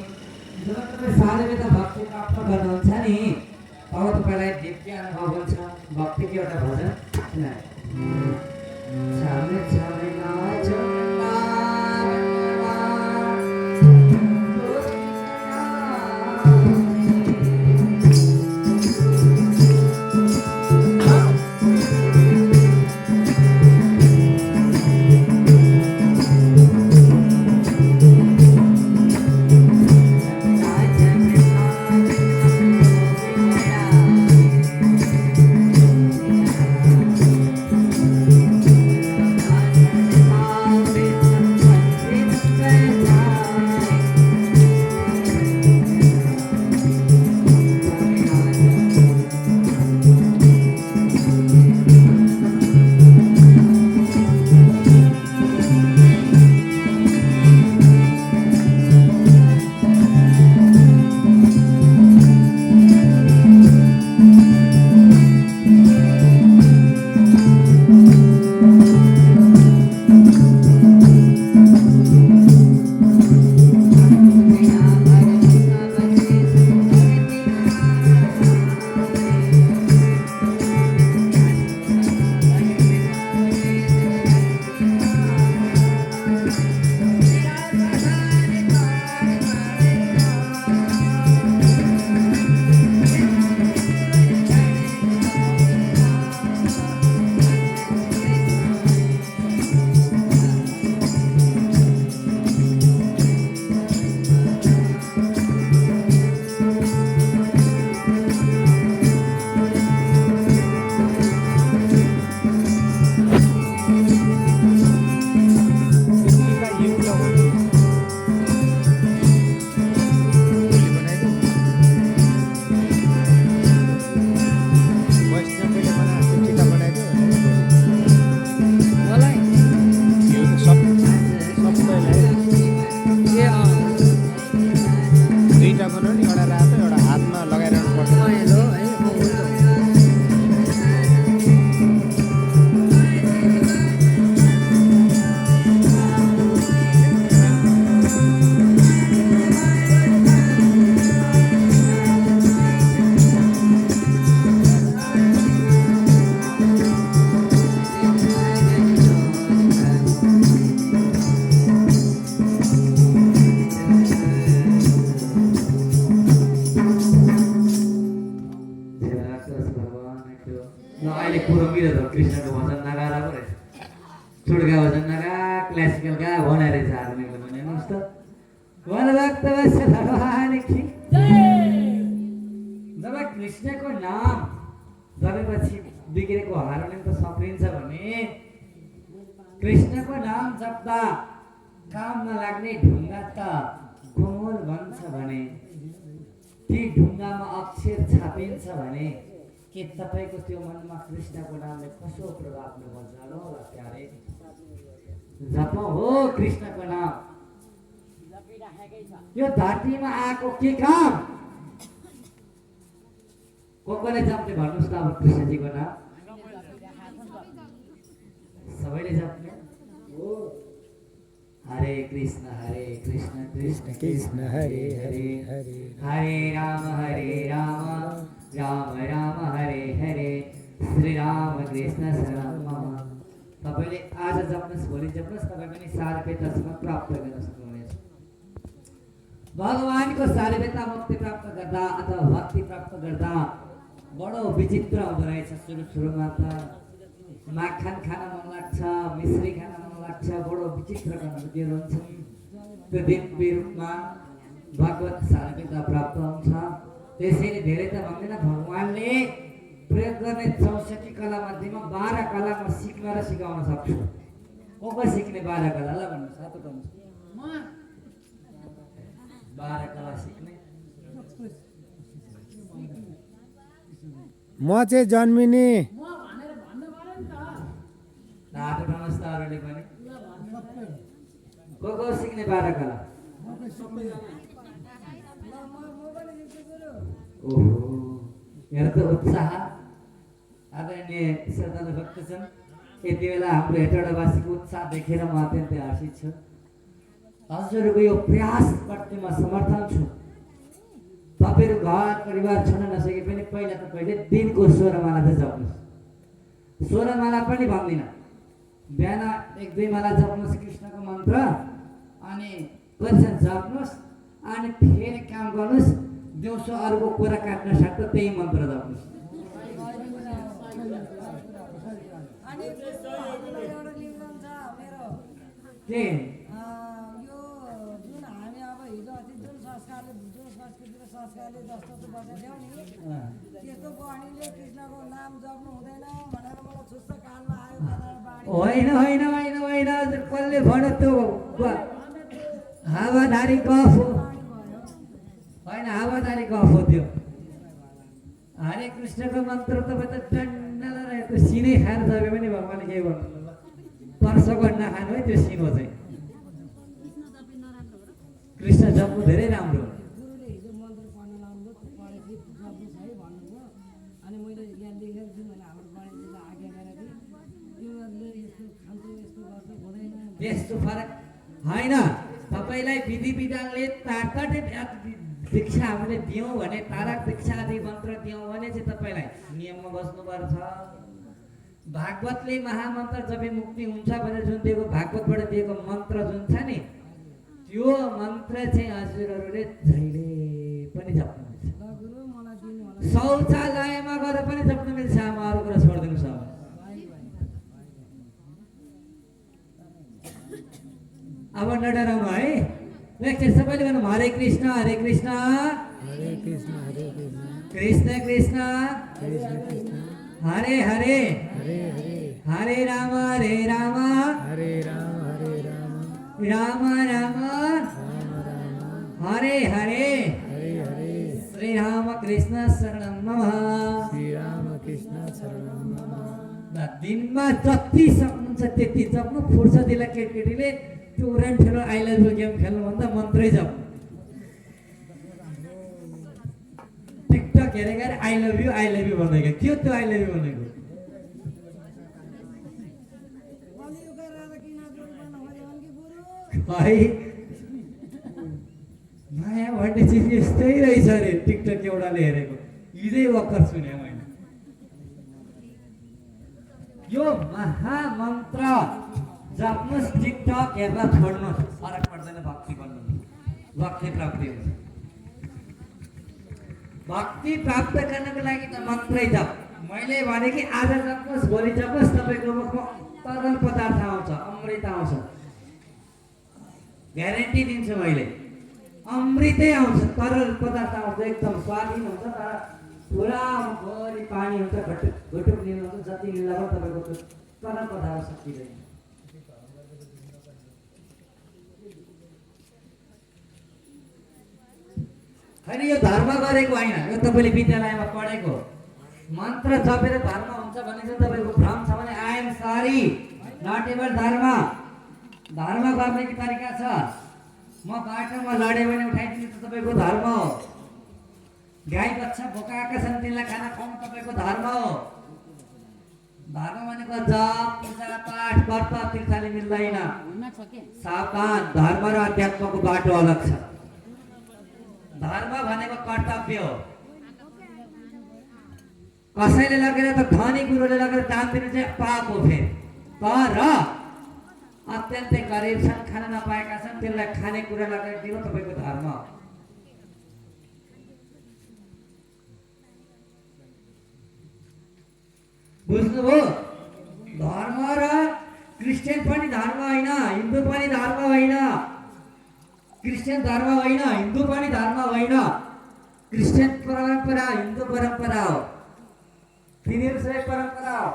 जब तपाईँ साधुले त भक्ति प्राप्त गर्नुहुन्छ नि, तब तपाईँलाई दिव्य अनुभव हुन्छ। भक्तिको एउटा भजन छामे छामे नाच कृष्णको भजन नगाएर पो रहेछ, चुड्का भजन नगा, क्लासिकल गा भने रहेछ हार्मोनियमले भने। हेर्नुहोस् त, भक्त भगवान की जब कृष्णको नाम जपेपछि बिग्रेको हार्मोनियम त सप्रिन्छ भने, कृष्णको नाम जप्दा काम नलाग्ने ढुङ्गा त कोमल बन्छ भने, ती ढुङ्गामा अक्षर छापिन्छ भने, के तपाईँको त्यो मनमा कृष्णको नामले कसो प्रभाव पर्छ होला प्यारे? जपौँ हो कृष्णको नाम। यो धरतीमा आएको के काम? कसले जप्ने भन्नुहोस् त अब कृष्णजीको नाम? सबैले जप्ने हो। हरे कृष्ण कृष्ण कृष्ण हरे हरे, हरे राम राम राम हरे हरे, श्री राम कृष्ण शरण मम। तपाईँले आज जप्नुहोस्, भोलि जप्नुहोस्, तपाईँ पनि सार्वभौमत्व प्राप्त गर्न सक्नुहुनेछ। भगवानको सार्वभौमता मुक्ति प्राप्त गर्दा अथवा भक्ति प्राप्त गर्दा बडो विचित्र हुँदो रहेछ। सुरुमा त माखन खान मन लाग्छ, मिश्री खान मन लाग्छ, बडो विचित्र अनुभूतिहरू हुन्छन्। त्यो दिव्य रूपमा भगवत सार्वभौमता प्राप्त हुन्छ। त्यसैले धेरै त भन्दैन, भगवानले प्रयोग गर्ने 64 कला मध्येमा 12 कला म सिक्न र सिकाउन सक्छु। को सिक्ने 12 कला ल भन्नुहोस्, हात उठाउनुहोस्। 12 कला सिक्ने म चाहिँ जन्मिने हात उठाउनुहोस् त अरूले पनि को सिक्ने 12 कला ओहो हेर त उत्साह आदरणीय श्रद्धालु भक्तजन यति बेला हाम्रो हेटौडावासीको उत्साह देखेर म अत्यन्तै हर्षित छु हजुरहरूको यो प्रयासप्रति म समर्थन छु तपाईँहरू घर परिवार छोड्न नसके पनि पहिला तपाईँले दिनको 16 माला चाहिँ जप्नुहोस् 16 माला पनि भन्दिनँ बिहान 1-2 माला जप्नुहोस् कृष्णको मन्त्र अनि कतिसम्म जप्नुहोस् अनि फेरि काम गर्नुहोस् दिउँसो अरूको कुरा काट्न साथ त्यही मन्त्र जप्नुहोस् अनि एउटा निवेदन छ मेरो के यो जुन हामी अब हिजो अस्ति जुन संस्कृति र संस्कारले जस्तो बजाइदियो नि त्यस्तो बहिनीले कृष्णको नाम जप्नु हुँदैन भनेर मलाई छुच्च कानमा आयो बाणी होइन होइन होइन होइन कसले भन्यो त्यो हावाधारी गफ हो होइन हावाधारी गफ हो त्यो हरे कृष्णको मन्त्र तपाईँ त टन्नल रहेको सिनै खाएर जपे पनि भगवान्ले केही भन्नु पर्सको नखानु है त्यो सिन हो चाहिँ कृष्ण जप्नु धेरै राम्रो हो गुरुले हिजो मन्त्र पढ्न लाउनु पढेपछि जप्नुहोस् है भन्नुभयो अनि मैले यहाँ लेखेर दिउँ भने हाम्रो गणेशजीलाई आज्ञा गरेर दिएँ तिमीहरूले यस्तो खान्छ यस्तो गर्छ हुँदैन त्यस्तो फरक होइन तपाईँलाई विधि विधानले ताटै दीक्षा हामीले दियौँ भने तारक दीक्षा आदि मन्त्र दियौँ भने चाहिँ तपाईँलाई नियममा बस्नुपर्छ भागवतले महामन्त्र जपे मुक्ति हुन्छ भनेर जुन दिएको भागवतबाट दिएको मन्त्र जुन छ नि त्यो मन्त्र चाहिँ हजुरहरूले जहिले पनि जप्नुहुन्छ ल गुरु मलाई दिनु होला शौचालयमा गएर पनि जप्नु मिल्छ म अरू कुरा छोडिदिनुहोस् अब नडराउनु है एकचोटि सबैले भन्नु हरे कृष्ण हरे कृष्ण कृष्ण कृष्ण हरे हरे हरे हरे हरे राम हरे राम हरे राम राम राम हरे हरे हरे हरे श्री राम कृष्ण शरणं मम श्री राम कृष्ण शरणं मम दिनमा जति सक्नुहुन्छ त्यति जप्नु फुर्सदिला केटीले त्यो उरान ठेलो आई लभ यु गेम खेल्नुभन्दा मन्त्रै जप्नु टिकटक हेरेर आई लभ यु भनेको के हो त्यो आई लभ यु भनेको कलियुगका राजा किन जोडिन खोज्यो भने गुरु है माया भन्ने चिज यस्तै रहेछ अरे टिकटक एउटाले हेरेको हिजै भर्खर सुने मैले यो महामन्त्र जप्नुहोस् टिकटक हेर्दा छोड्नुहोस् फरक पर्दैन भक्ति गर्नु भक्ति प्राप्ति हुन्छ भक्ति प्राप्त गर्नको लागि त मन्त्रै जप मैले भने कि आज जप्नुहोस् भोलि जप्नुहोस् तपाईँको मुखमा तरल पदार्थ आउँछ अमृत आउँछ ग्यारेन्टी दिन्छु मैले अमृतै आउँछ तरल पदार्थ आउँछ एकदम स्वाधीन हुन्छ तर पुरा मुखभरि पानी हुन्छ घटुक लिनु हुन्छ जति लिँदा पनि तपाईँको त्यो तरल पदार्थ सकिँदैन होइन यो धर्म गरेको होइन यो तपाईँले विद्यालयमा पढेको मन्त्र जपेर धर्म हुन्छ भने चाहिँ तपाईँको भ्रम छ भने I am sorry not ever धर्म गर्ने कि तरिका छ म बाटोमा लडेँ भने उठाइदिनु त तपाईँको धर्म हो गाई बच्चा भोकाएका छन् तिनलाई खाना खुवाउनु तपाईँको धर्म हो धर्म भनेको जप पूजा पाठ व्रत तीर्थले मिल्दैन सावधान धर्म र अध्यात्मको बाटो अलग छ धर्म भनेको कर्तव्य हो कसैले लगेर त धनी गुरुले लगेर दान दिनु चाहिँ पाप हो फेरि तर अत्यन्तै गरिब छन् खान नपाएका छन् त्यसलाई खाने कुरा लगाएर दिनु तपाईँको धर्म हो बुझ्नुभयो धर्म र क्रिस्चियन पनि धर्म होइन हिन्दू पनि धर्म होइन क्रिस्चियन धर्म होइन हिन्दू पनि धर्म होइन क्रिस्चियन परम्परा हिन्दू परम्परा हो तिनीहरू सबै परम्परा हो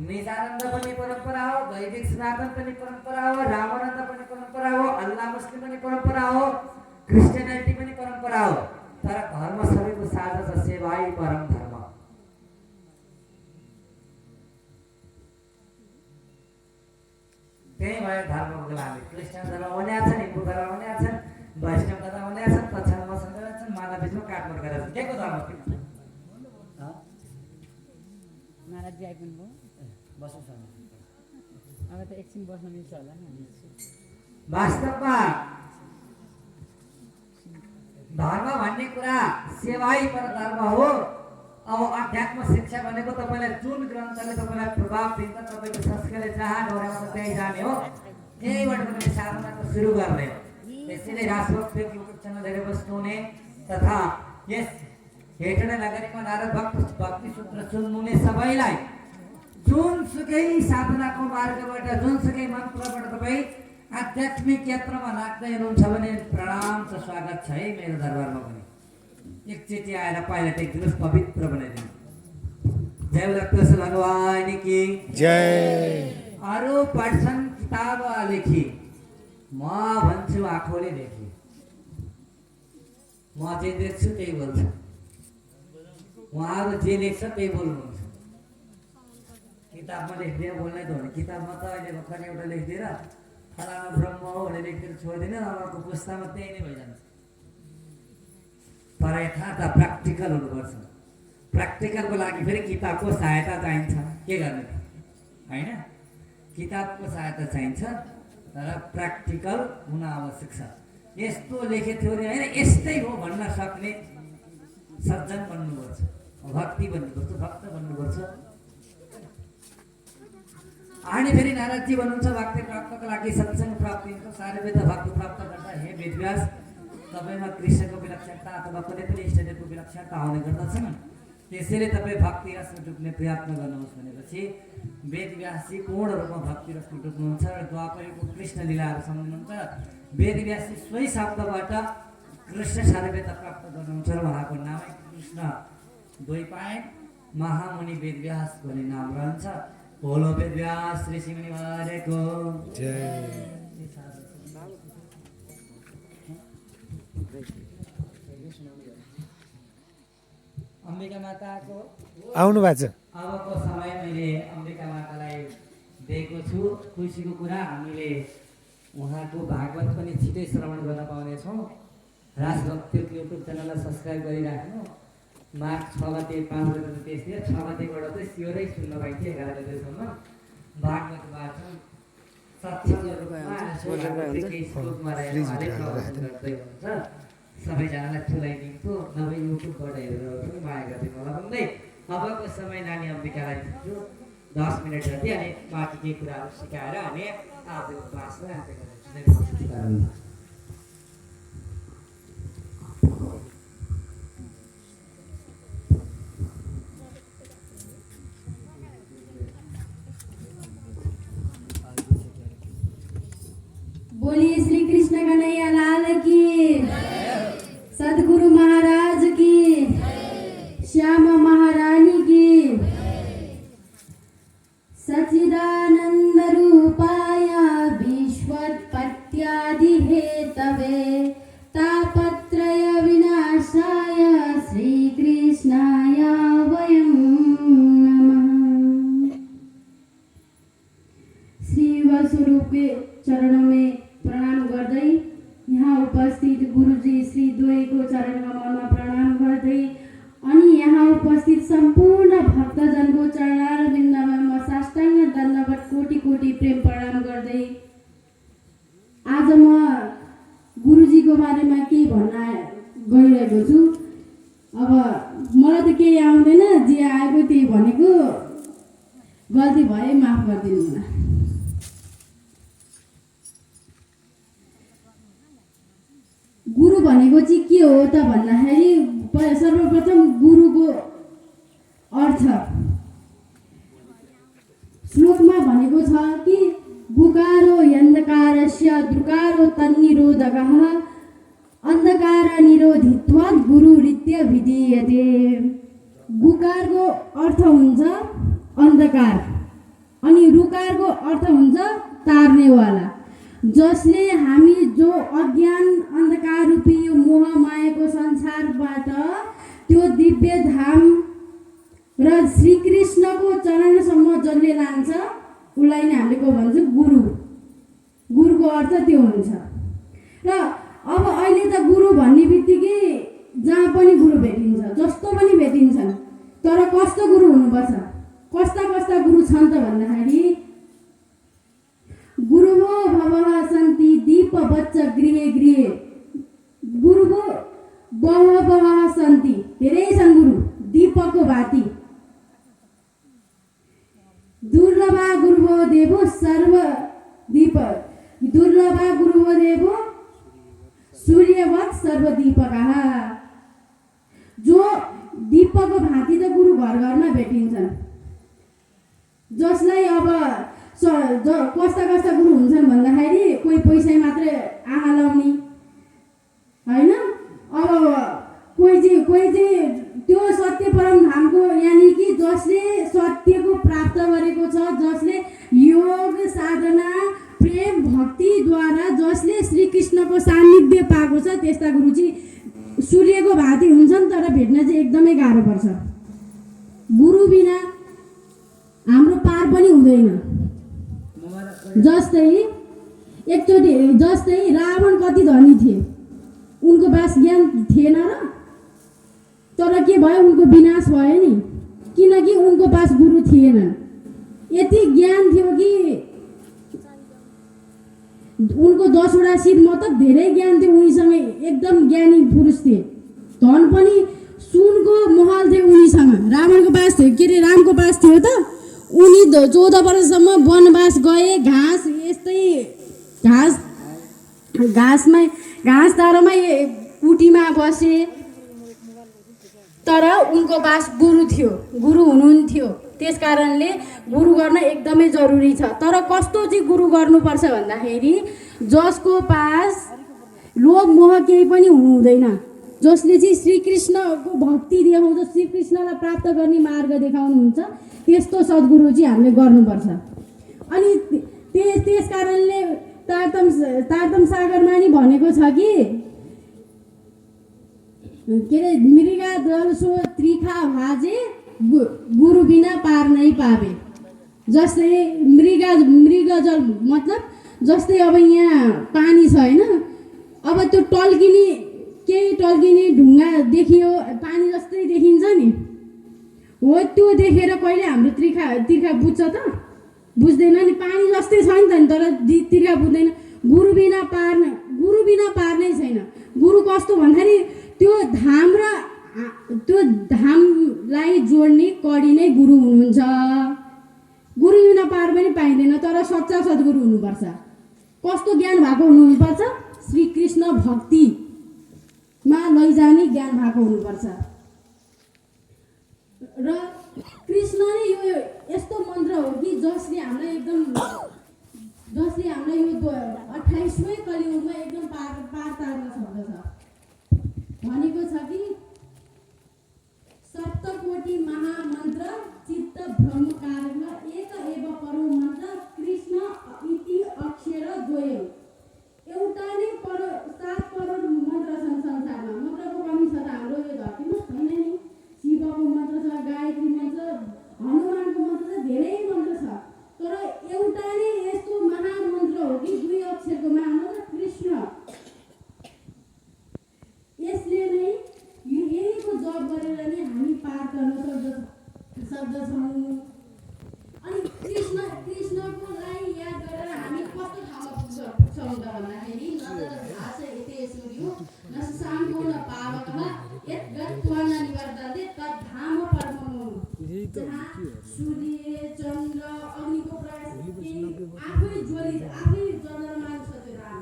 निजानन्द पनि परम्परा हो वैदिक सनातन पनि परम्परा हो रामानन्द पनि परम्परा हो अल्लाह मुस्लिम पनि परम्परा हो क्रिस्चियनिटी पनि सेवाई परम धर्म। त्यही भएर धर्मको लागि क्रिस्चियन धर्म बनाएको छ, हिन्दू धर्म बनाएको छ, वैष्णव धर्म बनाएको छ, पछाडि मसँग गरेका छन्, मानव बिचमा काटमाट गरेका छन्। के को धर्म किन? महाराज आइपुग्नु भयो। बसौँ सँग। अब त एकछिन बस्न मिल्छ होला नि। वास्तवमा धर्म भन्ने कुरा सेवाई पर धर्म हो। अब अध्यात्म शिक्षा भनेको तपाईँलाई जुन ग्रन्थले तपाईँलाई प्रभाव दिन्छ, तपाईँको संस्कारले जहाँ डोर्याउँछ त्यहीँ जाने हो। त्यहीबाट तपाईँले साधना त सुरु गर्ने हो। त्यसैले राजभक्त युट्युब च्यानल हेरेर बस्नुहुने तथा यस हेटडे नगरीमा नारद भक्ति सूत्र सुन्नुहुने सबैलाई जुनसुकै साधनाको मार्गबाट, जुनसुकै मन्त्रबाट तपाईँ आध्यात्मिक यात्रामा लाग्दै हुनुहुन्छ भने प्रणाम छ, स्वागत छ है मेरो दरबारमा पनि। एकचोटि आएर पाइला टेक्दिनुहोस्, पवित्र बनाइदिनु। जय बोला कृष्ण भगवान की जय। अरू पढ्छन् किताब लेखी, म भन्छु आँखोले देखी। म जे देख्छु त्यही बोल्छु, उहाँहरू जे लेख्छ त्यही बोल्नुहुन्छ। किताबमा लेखिदिएर बोल्नै त हो नि। किताबमा त अहिले भर्खर एउटा लेखिदिएर फलाना ब्रह्म हो भनेर लेखिदिएर छोडिदिने, अर्को पुस्तामा त्यही नै भइजान्छ। तर यथार्थ प्र्याक्टिकल हुनुपर्छ। प्र्याक्टिकलको लागि फेरि किताबको सहायता चाहिन्छ। के गर्ने त होइन? किताबको सहायता चाहिन्छ, तर प्र्याक्टिकल हुन आवश्यक छ। यस्तो लेखेको थियो नि होइन, यस्तै हो भन्न सक्ने सज्जन बन्नुपर्छ, भक्ति बन्नुपर्छ, भक्त बन्नुपर्छ। अनि फेरि नारदजी भन्नुहुन्छ भक्ति प्राप्तको लागि सत्सङ्ग प्राप्ति हुन्छ, सारे वेद भक्ति प्राप्त गर्दा हे वेदव्यास तपाईँमा कृष्णको विलक्षणता अथवा कुनै पनि इष्टदेवको विलक्षणता आउने गर्दछन्। त्यसैले तपाईँ भक्ति रसमा डुब्ने प्रयत्न गर्नुहोस् भनेपछि वेदव्यासजी पूर्ण रूपमा भक्ति रसमा डुब्नुहुन्छ र द्वापरको कृष्ण लीलाहरू सम्झिनुहुन्छ। वेदव्यासजी सोही शब्दबाट कृष्ण सारे वेद प्राप्त गर्नुहुन्छ र उहाँको नामै कृष्ण द्वैपायन महामुनि वेदव्यास भन्ने नाम रहन्छ। बोलो वेदव्यास ऋषि मुनि महाराजको जय। अम्बिका माताको आउनु भएको छ। अबको समय मैले अम्बिका मातालाई दिएको छु। खुसीको कुरा, हामीले उहाँको भागवत पनि छिटै श्रवण गर्न पाउनेछौँ। राजभक्तिको युट्युब च्यानललाई सब्सक्राइब गरिराख्नु। मार्च 6 गते 5 गते त्यसतिर 6 गतेबाट चाहिँ स्योरै सुन्न पाइन्थ्यो। 11 गतेसम्म भागवत वाचन सबैजनालाई ठुलाइदिन्छु, नभए युट्युबबाट हेरेर पनि माया गरिदिनु होला भन्दै अबको समय नानी अम्बिकालाई दिन्छु 10 मिनट जति, अनि बाँकी केही कुराहरू सिकाएर हामी आजको क्लासमा आएको बोलिए श्री कृष्ण कन्हैया लाल की, सदगुरु महाराज की, श्यामा महारानी की। सच्चिदानंद रूपाय विश्वोत्पत्त्यादि हेतवे तापत्रय विनाशाय श्री कृष्णाय वयं नमः। श्री स्वरूप के चरणों में प्रणाम गर्दै, यहाँ उपस्थित गुरुजी श्री द्वयको चरण कमलमा प्रणाम गर्दै, अनि यहाँ उपस्थित सम्पूर्ण भक्तजनको चरणारविन्दमा म साष्टाङ्ग दण्डवत कोटि कोटि प्रेम प्रणाम गर्दै आज म गुरुजीको बारेमा के भन्न गइरहेको छु। अब मलाई त केही आउँदैन, जे आएको त्यही भनेको, गल्ती भए माफ गरिदिनु होला। गुरु भनेको चाहिँ के हो त भन्दाखेरि सर्वप्रथम गुरुको अर्थ श्लोकमा भनेको छ कि गुकारो अन्धकारस्य द्रुकारो तन्निरोधकः अन्धकार निरोधित्वात् गुरुरित्य विधीयते। गुकारको अर्थ हुन्छ अन्धकार अनि रुकारको अर्थ हुन्छ तार्नेवाला, जसले हामी जो अज्ञान अन्धकार रूपी यो मोह मायाको संसारबाट त्यो दिव्य धाम हामीले को भन्छ गुरु। गुरुको अर्थ त्यो हुन्छ। र अब अहिले त गुरु भन्ने बित्तिकै जहाँ पनि गुरु भेटिन्छ, जस्तो पनि भेटिन्छन्। तर कस्तो गुरु हुनुपर्छ, कस्ता कस्ता गुरु छन् त भन्दाखेरि गुरुवो भवः सन्ति दीप बच्च गृहे गृहे। गुरुवो बहवः सन्ति, धेरै छन् गुरु दीपको भाती। दुर्लभा गुरुवो देवो सर्व दीप, दुर्लभा गुरुवो देवो सूर्यवत् सर्व दीपकाः। जो दीपको भाती त गुरु घर घरमा भेटिन्छन्। जसलाई अब कस्ता कस्ता गुरु हुन्छन् भन्दाखेरि कोही पैसै मात्रै आँखा लाउने होइन। अब कोही चाहिँ त्यो सत्य परम धामको यानि कि जसले सत्यको प्राप्त गरेको छ, जसले योग साधना प्रेम भक्तिद्वारा जसले श्रीकृष्णको सान्निध्य पाएको छ, त्यस्ता गुरु चाहिँ सूर्यको भाती हुन्छन्। तर भेट्न चाहिँ एकदमै गाह्रो पर्छ। गुरु बिना हाम्रो पार पनि हुँदैन। जस्तै रावण कति धनी थिए, उनको पास ज्ञान थिएन र, तर के भयो, उनको विनाश भयो नि, किनकि उनको पास गुरु थिएन। यति ज्ञान थियो कि उनको 10वटा शिर मतलब धेरै ज्ञान थियो उनीसँग, एकदम ज्ञानी पुरुष थिए। धन पनि सुनको महल थियो उनीसँग। रावणको पास थियो, के अरे रामको पास थियो त। उनी 14 वर्षसम्म वनवास गए, घाँस दारोमा कुटीमा बसे। तर उनको पास गुरु थियो, गुरु हुनुहुन्थ्यो। त्यस कारणले गुरु गर्न एकदमै जरुरी छ। तर कस्तो चाहिँ गुरु गर्नुपर्छ भन्दाखेरि जसको पास लोभ मोह केही पनि हुँदैन, जसले चाहिँ श्रीकृष्णको भक्ति देखाउँछ, श्रीकृष्णलाई प्राप्त गर्ने मार्ग देखाउनुहुन्छ, त्यस्तो सद्गुरु चाहिँ हामीले गर्नुपर्छ। अनि त्यस कारणले तारतम सागरमा नि भनेको छ कि के अरे मृगा दल सो त्रिखा भाजे गुरु बिना पार नै पावे। जस्तै मृग जल मतलब जस्तै अब यहाँ पानी छ होइन, अब त्यो केही टल्किने ढुङ्गा देखियो, पानी जस्तै देखिन्छ नि, हो त्यो देखेर कहिले हाम्रो तिर्खा बुझ्छ त, बुझ्दैन नि। पानी जस्तै छ नि त, तर तिर्खा बुझ्दैन। गुरु बिना पार नै छैन। गुरु कस्तो भन्दाखेरि त्यो धामलाई जोड्ने कडी नै गुरु हुनुहुन्छ। गुरु बिना पार पनि पाइँदैन, तर सच्चा सद्गुरु हुनुपर्छ। कस्तो ज्ञान भएको हुनुपर्छ, श्रीकृष्ण भक्तिमा लैजाने ज्ञान भएको हुनुपर्छ। र कृष्ण नै यो यस्तो मन्त्र हो कि जसले हामीलाई यो 28वें कलियुगमा एकदम पार तार्न सक्दछ। भनेको छ कि सप्तकोटि महामन्त्र चित्त भ्रम कारक एक एव परो मन्त्र कृष्ण इति अक्षर जोयो। एउटा नै 7 करोड मन्त्र छन् संसारमा। मन्त्रको कमी छ त हाम्रो यो धरतीमा छैन नि। शिवको मन्त्र छ, गायत्री मन्त्र, हनुमानको मन्त्र छ, धेरै मन्त्र छ। तर एउटा नै यस्तो महामन्त्र हो कि 2 अक्षरको महामन्त्र कृष्ण। यसले नै यहीको जप गरेर नै हामी पार गर्न सक्दछौँ। अनि कृष्णकोलाई याद गरेर हामी कस्तो ठाउँमा पुग्छौँ त भन्दाखेरि न त घास यते सूर्यो न शान्तो न पावकः यद्गत्वा न निवर्तते तद्धाम परमम्। जहाँ सूर्य चन्द्र अग्निको प्रकाश आफै ज्वलित आफै चन्द्रमान छ त्यो राम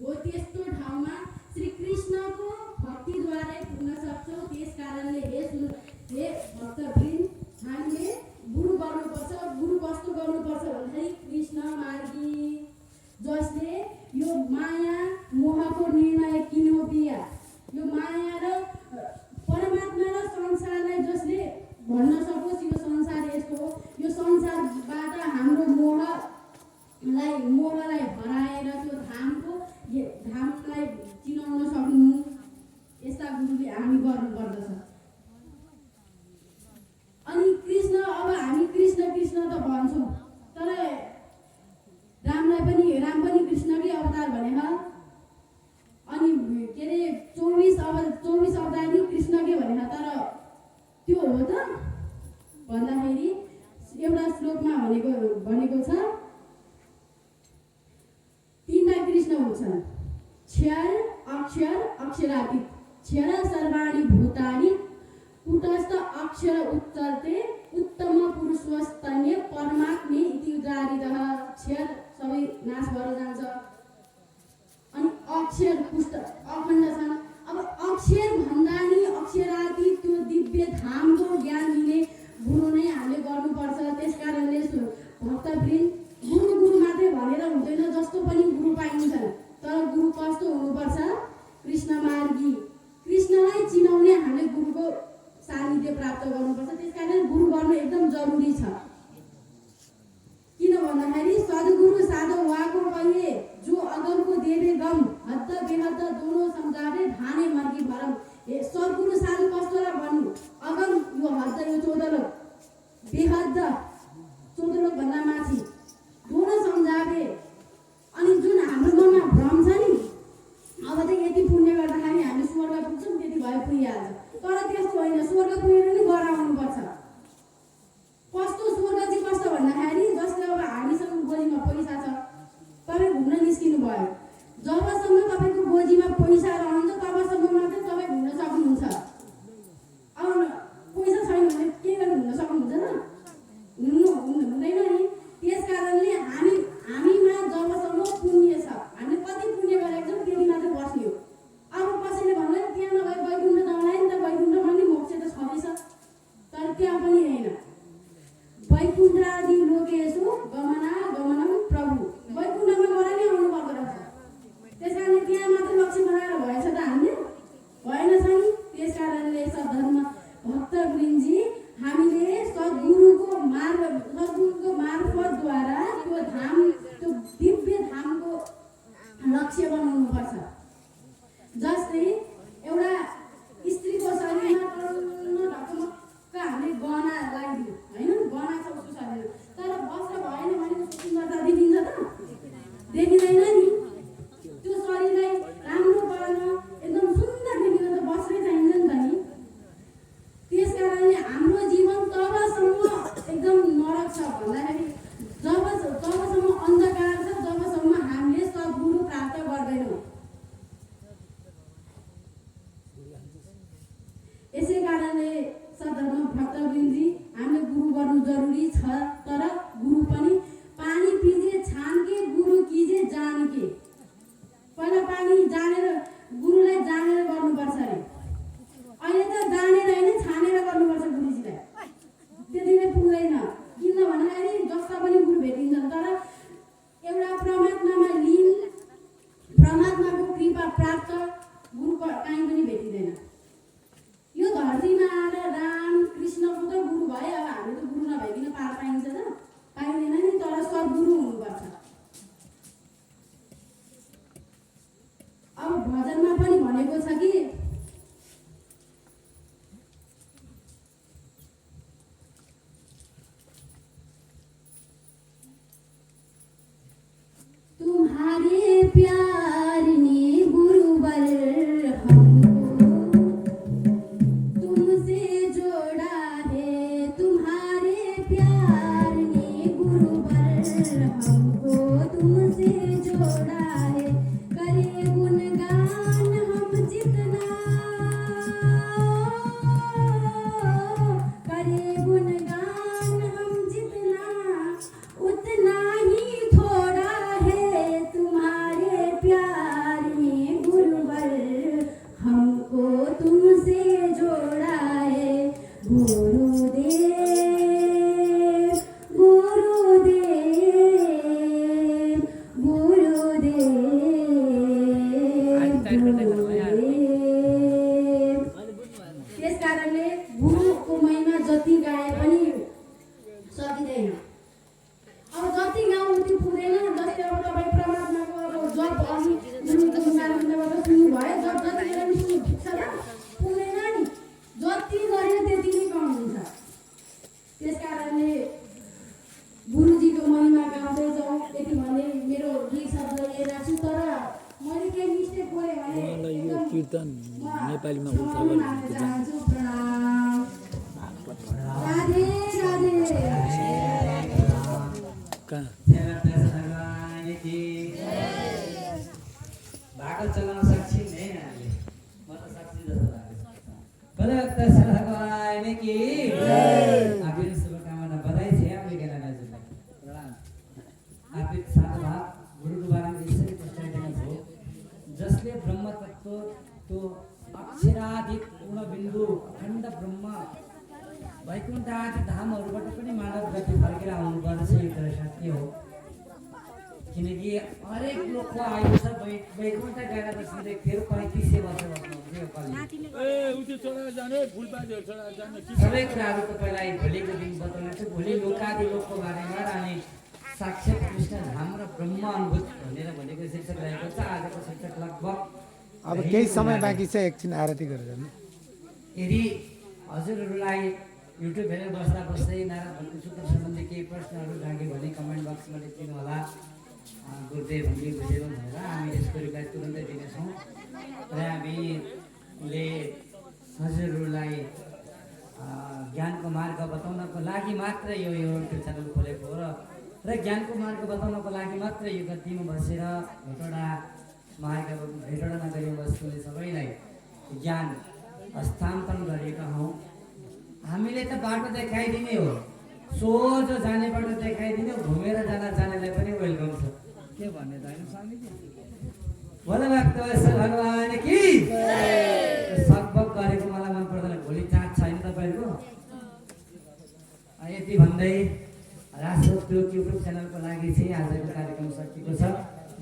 हो। त्यस्तो ठाउँमा श्रीकृष्णको भक्तिद्वारै पुग्न सक्छौँ। त्यस कारणले हे भक्तवृन्द, हामीले गुरु गर्नुपर्छ। गुरु कस्तो गर्नुपर्छ भन्दाखेरि कृष्ण मार्गी, जसले यो माया मोहको निर्णय किनो बिया, यो माया र परमात्मा र संसारलाई जसले भन्न सकोस् यो संसार यस्तो हो, यो संसारबाट हाम्रो मोहलाई हराएर त्यो धामलाई चिनाउन सक्नु, यस्ता गुरुले हामी गर्नुपर्दछ। अनि कृष्ण, अब हामी कृष्ण त भन्छौँ, तर अनि के अरे 24 अवतार नि कृष्णकै भने तर त्यो हो त भन्दाखेरि एउटा श्लोकमा भनेको छ तीनटा कृष्ण हुन्छन् क्षर अक्षर अक्षरातीत क्षर सर्वाणि भूतानि कुटस्थ अक्षर उच्चते उत्तम पुरुषस्तन्य परमात्मे इति उदाहरितः क्षर सबै नाश भएर जान्छ अनि अक्षर पुष्ट अखण्ड छन् अब अक्षर भन्दा नि अक्षरातीत त्यो दिव्य धामको ज्ञान लिने गुरु नै हामीले गर्नुपर्छ त्यसकारणले भक्तवृन्द गुरु मात्रै भनेर हुँदैन जस्तो पनि गुरु पाइन्छन् तर गुरु कस्तो हुनुपर्छ कृष्ण मार्गी कृष्णलाई चिनाउने हामीले गुरुको सानिध्य प्राप्त गर्नुपर्छ त्यसकारण गुरु गर्नु एकदम जरुरी छ किन भन्दाखेरि सद्गुरु साधो वाको कहिए जो अगम को देवे गम हद्द बेहद्द दोनों समझावे धाने मर्गी भरम सद्गुरु साधु कस्तोलाई भन्नु अगम यो हद्द यो 14 लोक बेहद्द 14 लोक भन्दा माथि दोनों सम्झावे अनि जुन हाम्रो मनमा भ्रम छ नि अब चाहिँ यति पुण्य गर्दाखेरि हामी स्वर्ग पुग्छौँ त्यति भए पुगिहाल्छ तर त्यस्तो होइन स्वर्ग पुगेर नि गराउनुपर्छ कस्तो स्वर्ग चाहिँ कस्तो भन्दाखेरि जस्तै अब हामीसँग गोजीमा पैसा छ तपाईँ घुम्न निस्किनु भयो जबसम्म तपाईँको गोजीमा पैसा रहन्छ तबसम्म मात्रै तपाईँ घुम्न सक्नुहुन्छ अब पैसा छैन भने के गरेर घुम्न सक्नुहुन्छ हुँदैन नि त्यस कारणले हामीमा जबसम्म पुण्य छ हामीले कति पुण्य गरेको छौँ त्यति मात्रै बस्ने हो अब कसैले भन्दा त्यहाँ नभए वैकुण्ठ जाउँला नि त वैकुण्ठमा नि मोक्ष त छँदैछ तर त्यहाँ पनि होइन वैकुण्ठादि लोकेशु गमनम प्रभु वैकुण्ठमा गएर नै आउनु पर्दो रहेछ त्यस कारणले त्यहाँ मात्रै लक्ष्य बनाएर भएछ त हामीले भएन छ नि त्यस कारणले सद्धर्म भक्तवृन्दजी हामीले सद्गुरुको मार्फतद्वारा त्यो धाम त्यो दिव्य धामको लक्ष्य बनाउनुपर्छ जस्तै एउटा स्त्रीको शरीरमा ढकमक्क हामीले गहना लगाइदियो होइन गहना छ उसको शरीरमा तर वस्त्र भएन भने उसको सुन्दरता देखिन्छ त देखिँदैन नि त्यो शरीरलाई राम्रो गर्न एकदम सुन्दर देखिन त वस्त्रै चाहिन्छ नि त नि त्यस कारणले हाम्रो जीवन तबसम्म एकदम नरक छ भन्दाखेरि जबसम्म अन्धकार छ जबसम्म हामीले सद्गुरु प्राप्त गर्दैनौँ यसै कारणले सधर्म भक्तवृन्दजी हामीले गुरु गर्नु जरुरी छ तर गुरु पनि पानी पिजे छान के गुरु किजे जान के पहिला पानी जानेर गुरुलाई जानेर गर्नुपर्छ अरे अहिले त जानेर होइन छानेर गर्नुपर्छ गुरुजीलाई त्यति नै पुग्दैन किन भन्दाखेरि जस्ता पनि गुरु भेटिन्छन् तर एउटा परमात्मामा लीन परमात्माको कृपा प्राप्त गुरु कहीँ पनि भेटिँदैन यो धरतीमा आएर राम कृष्णको त गुरु भए अब हामी त गुरु नभइकन पार पाइन्छ त पाइँदैन नि तर सद्गुरु हुनुपर्छ अब भजनमा पनि भनेको छ कि तुम्हारे प्यार ने गुरुवर हमको तुमसे जोड़ा है तुम्हारे प्यार ने गुरुवर हमको तुमसे जोड़ा है करे गुणगान हम जितना करे गुणगान हम जितना उतना ही थोड़ा है तुम्हारे प्यार ने गुरुवर हमको तुमसे जोड़ा है गुरुदेव गुरुदेव गुरुदेव त्यस कारणले गुरुको महिमा जति गाए पनि सकिँदैन अब जति गाउँ उति पुग्दैन जस्तै अब तपाईँ परमात्माको अब जप अघि गुरुको मुखारबाट सुन्नुभयो जप जति गरेर पनि सुन्नु ठिक छ त पुग्दैन नि जति गरे त्यति नै कम हुन्छ त्यस कारणले गुरुजीको महिमा गाउँदै जाउँ यति भने मेरो दुई शब्द लिएर राख्छु तर यसले बोल्यो भने मलाई यो एकदम कीर्तन नेपालीमा म उल्था भन्न गरिदिनु चाहन्छु। प्रणाम। राधे राधे। कहाँ भगवान की भाकल चलाउन सक्छिन् है हामीले म त सक्छु जस्तो लाग्यो भगवान की हार्दिक शुभकामना बधाई छ आपले केना दाजुलाई प्रणाम हार्दिक साधुभाव गुरुको बारेमा यसरी प्रश्न दिनुभयो जसले ब्रह्म तत्त्व त्यो अक्षराधिक पूर्णबिन्दु अखण्ड ब्रह्म वैकुण्ठ आदि धामहरूबाट पनि मानव गति फर्केर आउनुपर्छ यो कुरा सत्य हो किनकि हरेक लोकको आयु छ वैकुण्ठ गएर बस्ने फेरि 3500 वर्ष बस्नुहुन्छ यो कलियुग सबै कुराहरू तपाईँलाई भोलिको दिन बताउन चाहिँ भोलि लोकादि लोकको बारेमा र अनि साक्षात् कृष्ण धाम र ब्रह्म अनुभूत भनेर भनेको शीर्षक रहेको छ आजको शीर्षक लगभग अब केही समय बाँकी छ एकछिन आरती गरेर जानु यदि हजुरहरूलाई युट्युब हेरेर बस्दा बस्दै नारद भक्ति सूत्र सम्बन्धी केही प्रश्नहरू जागे भने कमेन्ट बक्समा लेखिदिनु होला गुरुदेव हामीले बुझेनौँ भनेर हामी यसको रिप्लाई तुरन्तै दिनेछौँ र हामीले हजुरहरूलाई ज्ञानको मार्ग बताउनको लागि मात्रै यो युट्युब च्यानल खोलेको हो र ज्ञानको मार्ग बताउनको लागि मात्रै यो गतिमा बसेर भेटौँडा नगरी वस्तुले सबैलाई ज्ञान हस्तान्तरण गरेका हौँ हामीले त बाटो देखाइदिने हो सोझो जाने बाटो देखाइदिने घुमेर जानेलाई पनि वेलकम छ के भन्ने त होइन स्वामीजी बोला भगवान की सकबक गरेको मलाई मन पर्दैन भोलि जाँच छैन तपाईँहरूको यति भन्दै राजसोक युट्युब च्यानलको लागि चाहिँ आजको कार्यक्रम सकिएको छ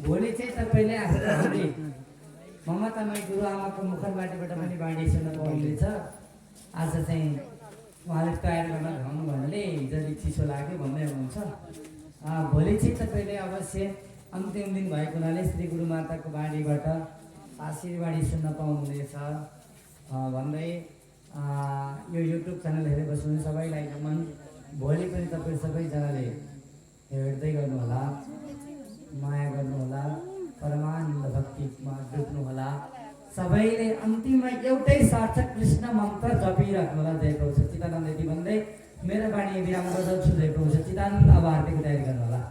भोलि चाहिँ तपाईँले आफ्नो हामी ममतामय गुरुआमाको मुखबाटबाट पनि बाँडी सुन्न पाउनुहुनेछ आज चाहिँ उहाँले तयार गर्न भ्याउनु भन्नाले हिजोले चिसो लाग्यो भन्दै हुनुहुन्छ भोलि चाहिँ तपाईँले अवश्य अन्तिम दिन भएको हुनाले श्री गुरु माताको बाणीबाट आशीर्वादी सुन्न पाउनुहुनेछ भन्दै यो युट्युब च्यानल हेरेर बस्नुहुने सबैलाई नमन भोलि पनि तपाईँ सबैजनाले हेर्दै गर्नुहोला माया गर्नुहोला परमानन्द भक्तिमा डुब्नुहोला सबैले अन्तिममा एउटै सार्थक कृष्ण मन्त्र जपिराख्नुहोला जय प्रभु सच्चिदानन्द यति भन्दै मेरो बाणी विराम गर्दछु जय प्रभु सच्चिदानन्द अब आरतीको तयारी गर्नुहोला